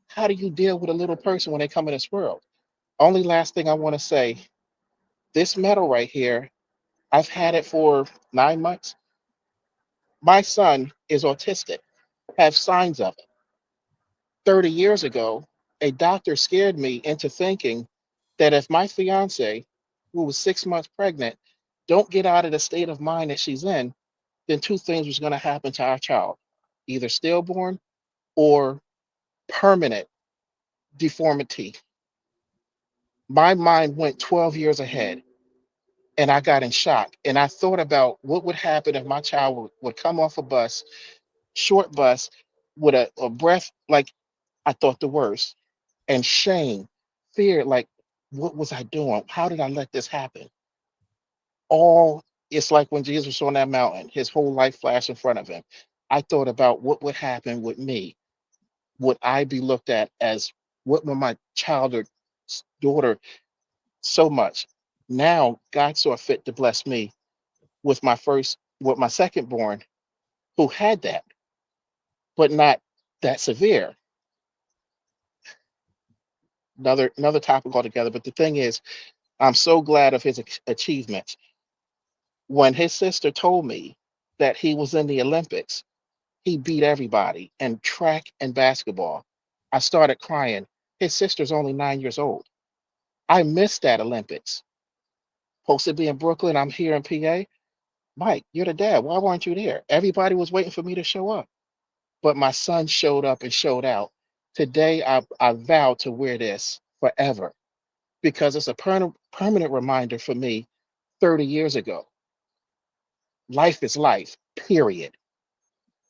how do you deal with a little person when they come in this world? Only last thing I want to say, this medal right here, I've had it for 9 months. My son is autistic, have signs of it. 30 years ago, a doctor scared me into thinking that if my fiance, who was 6 months pregnant, don't get out of the state of mind that she's in, then two things was going to happen to our child, either stillborn or permanent deformity. My mind went 12 years ahead and I got in shock. And I thought about what would happen if my child would come off a bus, short bus, with a breath like I thought the worst, and shame, fear, like, what was I doing? How did I let this happen? All it's like when Jesus was on that mountain, his whole life flashed in front of him. I thought about what would happen with me. Would I be looked at as what would my child or daughter so much? Now God saw fit to bless me with my second born, who had that, but not that severe. Another topic altogether. But the thing is, I'm so glad of his achievements. When his sister told me that he was in the Olympics, he beat everybody in track and basketball. I started crying. His sister's only 9 years old. I missed that Olympics. Supposed to be in Brooklyn. I'm here in PA. Mike, you're the dad. Why weren't you there? Everybody was waiting for me to show up. But my son showed up and showed out. Today, I vow to wear this forever because it's a permanent reminder for me 30 years ago. Life is life, period.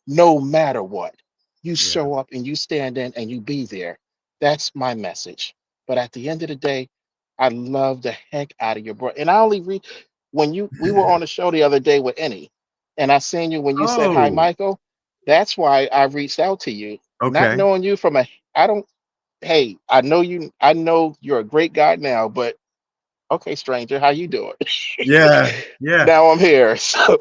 No matter what. You Yeah. show up and you stand in and you be there. That's my message. But at the end of the day, I love the heck out of your bro. And I only read when you we were on the show the other day with Annie, and I seen you when you said hi, Oh, Michael. That's why I reached out to you, not okay. knowing you from a I don't hey, I know you're a great guy now, but okay, stranger, how you doing? Yeah. Yeah. Now I'm here. So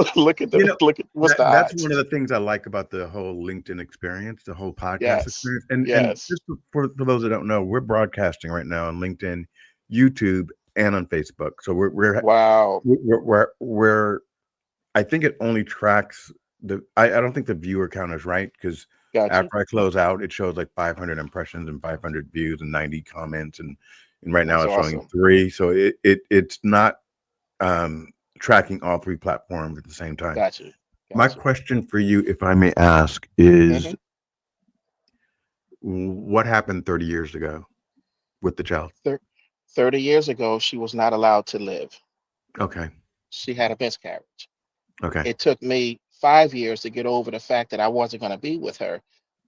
You know, look at what's the that's odds? one of the things I like about the whole LinkedIn experience, the whole podcast Yes. experience. And Yes. just for those that don't know, we're broadcasting right now on LinkedIn, YouTube, and on Facebook. So Wow. we're I think it only tracks I don't think the viewer count is right because Got you. after I close out, it shows like 500 impressions and 500 views and 90 comments and right now That's it's showing awesome. three. So it's not um tracking all three platforms at the same time. Got you. My Got you. question for you, if I may ask, Hmm. is what happened 30 years ago with the child? 30 years ago, she was not allowed to live. Okay. She had a miscarriage. Okay. It took me 5 years to get over the fact that I wasn't going to be with her.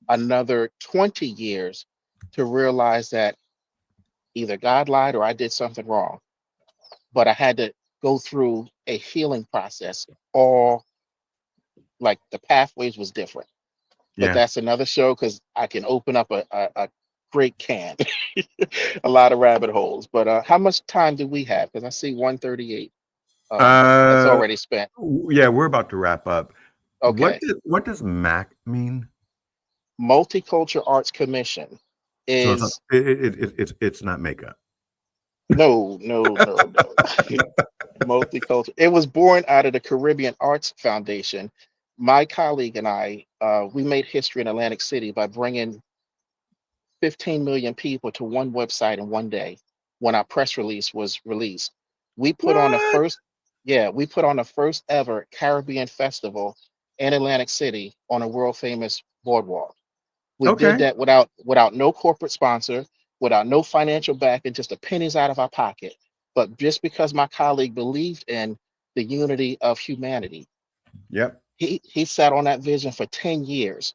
Another 20 years to realize that either God lied or I did something wrong. But I had to go through a healing process. All like the pathways was different. But Yeah. that's another show because I can open up a great can, a lot of rabbit holes. But how much time do we have? Because I see 138. That's Uh already spent. yeah, we're about to wrap up. Okay. What does MAC mean? Multicultural Arts Commission So it's not, is it's not makeup. no, no, no, no. Multicultural. It was born out of the Caribbean Arts Foundation. My colleague and I, we made history in Atlantic City by bringing 15 million people to one website in one day when our press release was released. We put on the What? first, yeah, we put on the first ever Caribbean festival in Atlantic City on a world famous boardwalk. We did Okay. that without no corporate sponsor, without no financial backing, just the pennies out of our pocket. But just because my colleague believed in the unity of humanity, Yep. he sat on that vision for 10 years.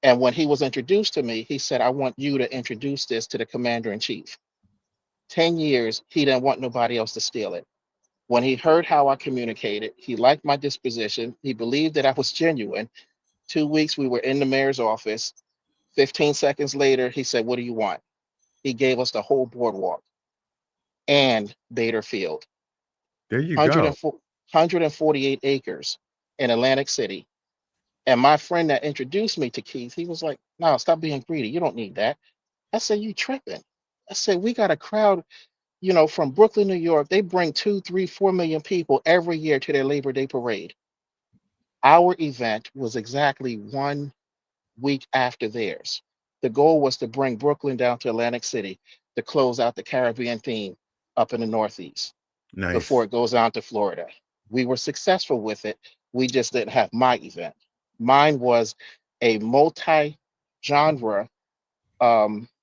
And when he was introduced to me, he said, I want you to introduce this to the commander in chief. 10 years, he didn't want nobody else to steal it. When he heard how I communicated, he liked my disposition. He believed that I was genuine. 2 weeks, we were in the mayor's office. 15 seconds later, he said, "What do you want?" He gave us the whole boardwalk and Bader Field, There you go. 104 148 acres in Atlantic City. And my friend that introduced me to Keith, he was like, "No, stop being greedy. You don't need that." I said, "You tripping?" I said, "We got a crowd, from Brooklyn, New York. They bring 2, 3, 4 million people every year to their Labor Day parade. Our event was exactly 1 week after theirs. The goal was to bring Brooklyn down to Atlantic City to close out the Caribbean theme up in the Northeast before Nice. it goes on to Florida. We were successful with it. We just didn't have my event. Mine was a multi genre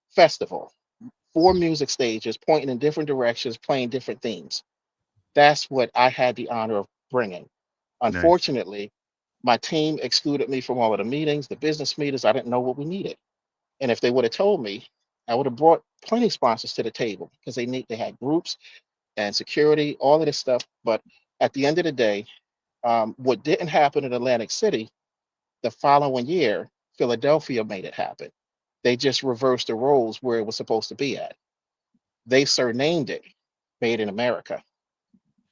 festival, 4 music stages pointing in different directions, playing different themes. That's what I had the honor of bringing. Nice. Unfortunately, my team excluded me from all of the meetings, the business meetings. I didn't know what we needed. And if they would have told me, I would have brought plenty of sponsors to the table because they had groups and security, all of this stuff. But at the end of the day, what didn't happen in Atlantic City the following year, Philadelphia made it happen. They just reversed the roles where it was supposed to be at. They surnamed it Made in America.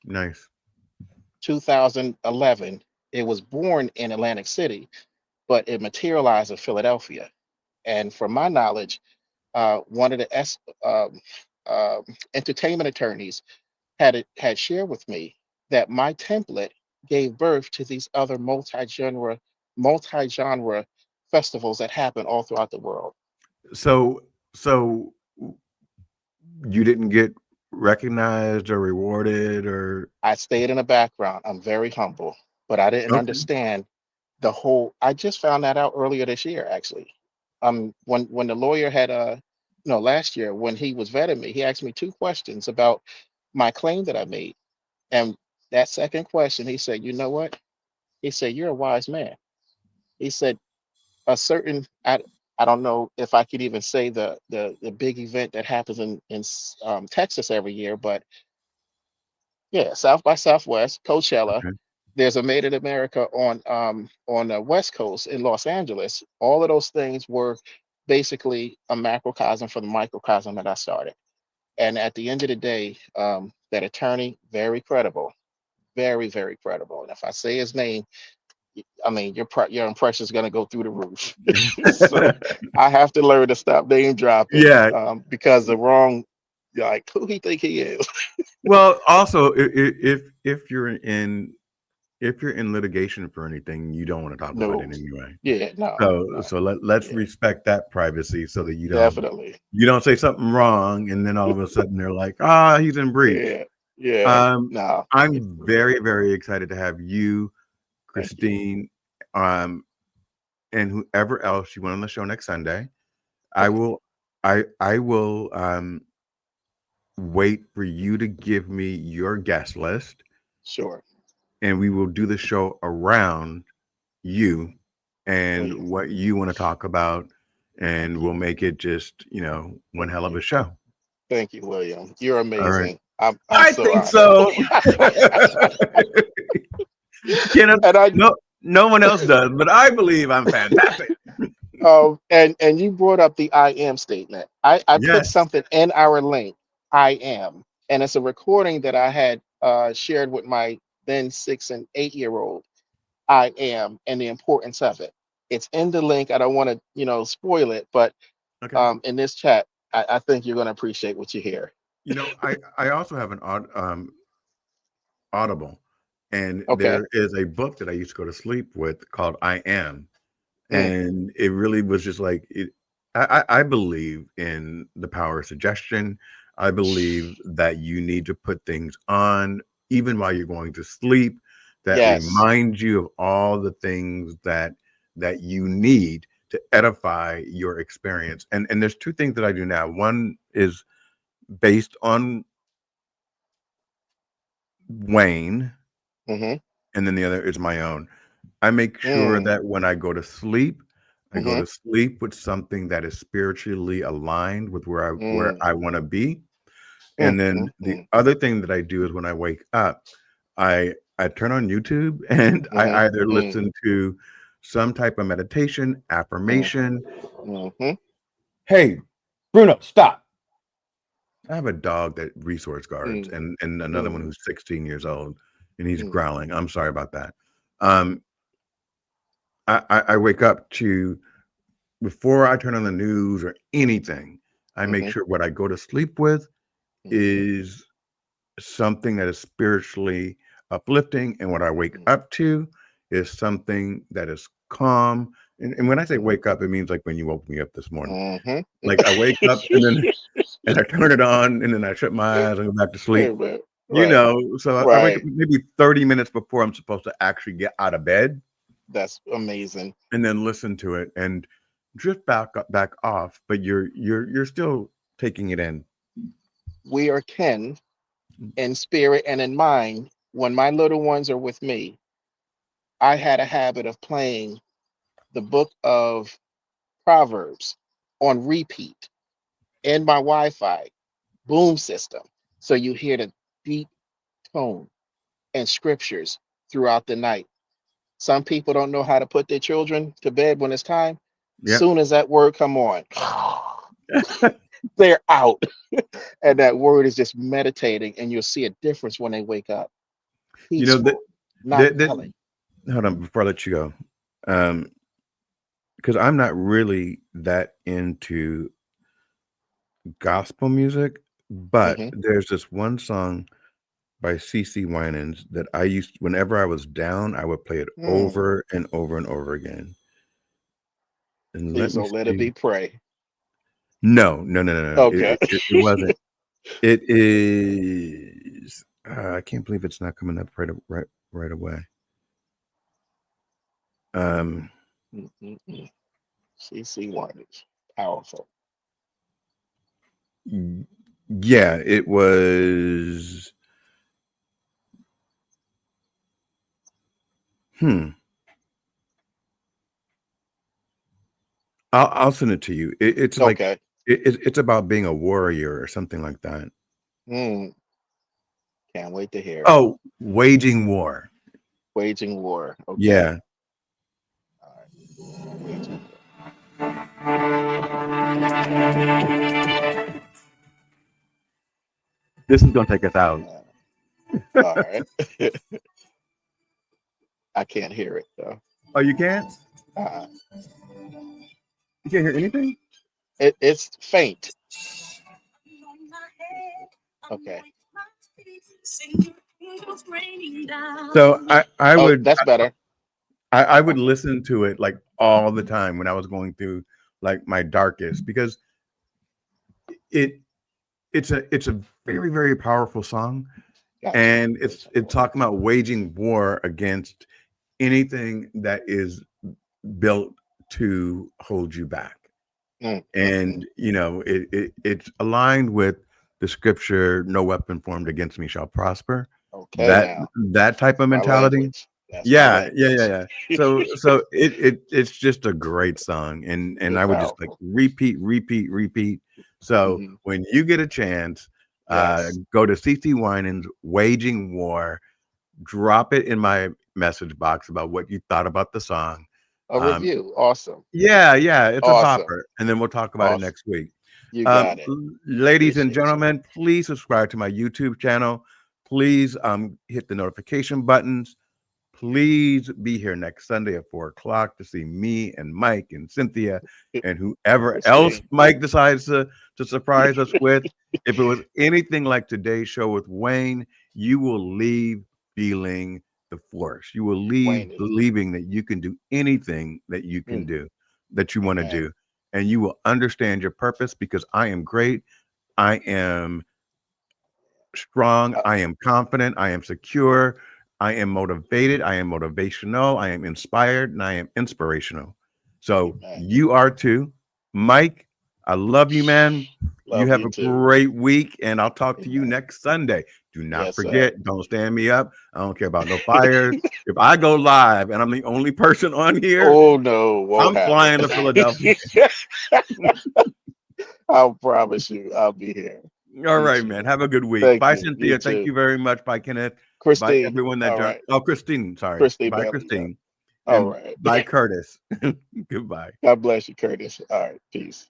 Nice. 2011, it was born in Atlantic City, but it materialized in Philadelphia. And from my knowledge, one of the um entertainment attorneys had shared with me that my template gave birth to these other multi-genre festivals that happen all throughout the world. So so you didn't get recognized or rewarded or I stayed in the background. I'm very humble, but I didn't okay. understand the whole. I just found that out earlier this year, actually. When the lawyer had no, last year when he was vetting me, he asked me 2 questions about my claim that I made, and that second question, he said, "You know what?" He said, "You're a wise man." He said, "A certain I don't know if I could even say the big event that happens in Texas every year, but yeah, South by Southwest, Coachella. Okay. There's a Made in America on the West Coast in Los Angeles. All of those things were basically a macrocosm for the microcosm that I started. And at the end of the day, that attorney, very credible, very, very credible. And if I say his name, I mean your impression is going to go through the roof. So I have to learn to stop name dropping Yeah. because the wrong, like, who he think he is. Well, also if you're in litigation for anything, you don't want to talk about it No, anyway. yeah, no, no, So let's yeah, respect that privacy so that definitely. you don't say something wrong and then all of a sudden they're like, ah, he's in breach. Yeah, yeah, Um, no, I'm very, very excited to have you, thank you, Christine, um, and whoever else you want on the show next Sunday. I okay, will I will wait for you to give me your guest list sure, and we will do the show around you and William, what you want to talk about thank and you, we'll make it just, one hell of a show. thank you, William. You're All right. amazing. I'm I so think honored. so. Kenneth, And I no one else does, but I believe I'm fantastic. and you brought up the I am statement. I put Yes. something in our link. I am, and it's a recording that I had shared with my then 6 and 8 year old. I am, and the importance of it. It's in the link. I don't want to, spoil it, but Okay. in this chat, I think you're going to appreciate what you hear. I also have an Audible, and Okay. there is a book that I used to go to sleep with called I Am, Mm, and it really was just like it. I believe in the power of suggestion. I believe that you need to put things on even while you're going to sleep that yes. remind you of all the things that you need to edify your experience. And there's two things that I do now. One is based on Wayne, Mm-hmm. and then the other is my own. I make sure Mm, that when I go to sleep, I go mm-hmm. to sleep with something that is spiritually aligned with where Mm, I want to be. mm, And then mm, the mm, other thing that I do is when I wake up, I turn on YouTube and I mm-hmm. either Mm, listen to some type of meditation, Mm, affirmation. hmm Hey, Bruno, stop. I have a dog that resource guards mm, and another one mm, who's 16 years old and he's mm, growling. I'm sorry about that. Um, I wake up to before I turn on the news or anything, I make hmm sure what I go to sleep with hmm is something that is spiritually uplifting, and what I wake mm, up to is something that is calm. And when I say mm, wake up, it means like when you woke me up this morning. hmm Like I wake up and I turn it on and then I shut my eyes and go back to sleep. Amen. You Right, know, so I wake up right. maybe 30 minutes before I'm supposed to actually get out of bed That's amazing. and then listen to it and drift back off, but you're still taking it in. We are kin in spirit and in mind. When my little ones are with me, I had a habit of playing the book of Proverbs on repeat in my Wi-Fi boom system. So you hear the deep tone and scriptures throughout the night. Some people don't know how to put their children to bed when it's time. Yep. Soon as that word come on, they're out. And that word is just meditating, and you'll see a difference when they wake up. You know that Peaceful, not that yelling. hold on before I let you go. Because I'm not really that into gospel music, but Hmm there's this one song by CC Winans that I used whenever I was down, I would play it Mm. over and over and over again. And let Please me don't let it see. be pray. No, no, no, no, no. Okay. It wasn't. It is. I can't believe it's not coming up right away. Um, Mm-mm-mm. CC Winans. Powerful. yeah, it was. Hmm. I'll send it to you. It's like Okay. it's about being a warrior or something like that. Mm. Can't wait to hear it. Oh, waging war. Waging war. Okay. Yeah, All right. Waging war. this is gonna take us out. All right. I can't hear it though. Oh, you can't? Uh, You can't hear anything? it's faint. Okay. So I Oh, would that's better. I would Okay. listen to it like all the time when I was going through like my darkest because it it's a very very powerful song Gotcha. and Waging it's war. talking about waging war against anything that is built to hold you back. Mm, mm, mm. And you know it's aligned with the scripture, no weapon formed against me shall prosper. Okay, that now that type that's of my mentality. language. That's my Yeah. language. So it's just a great song and It's I would just like powerful. repeat. So Hmm when you get a chance, Yes. go to CC Winans Waging War, drop it in my message box about what you thought about the song. A um, review. Awesome. yeah, it's a Awesome. bopper, and then we'll talk about it Awesome. next week. You got it. Ladies and Appreciate you. gentlemen, please subscribe to my YouTube channel. Please hit the notification buttons. Please be here next Sunday at 4 o'clock to see me and Mike and Cynthia and whoever else Christine. Mike decides to surprise us with. If it was anything like today's show with Wayne, you will leave feeling the force. You will leave Wayne is. believing that you can do anything that you can Mm, do, that you want to amen. do. And you will understand your purpose because I am great. I am strong. Uh, I am confident. I am secure. I am motivated. I am motivational. I am inspired and I am inspirational. So amen. you are too. Mike, I love you, man. You Love have you a too. great week and I'll talk to you Amen. next Sunday. Do not Yes, sir. forget, don't stand me up. I don't care about no fires. If I go live and I'm the only person on here, Oh no, won't I'm happen. flying to Philadelphia. I'll promise you, I'll be here. All Meet right, you. man. Have a good week. Thank Bye, you. You Cynthia. Thank too. you very much. Bye, Kenneth. Bye, Christine. everyone that All joined. right. Oh, Christine. Sorry. Christine Bye, Bailey. Yeah. Christine. All And right. bye, Curtis. Goodbye. God bless you, Curtis. All right. Peace.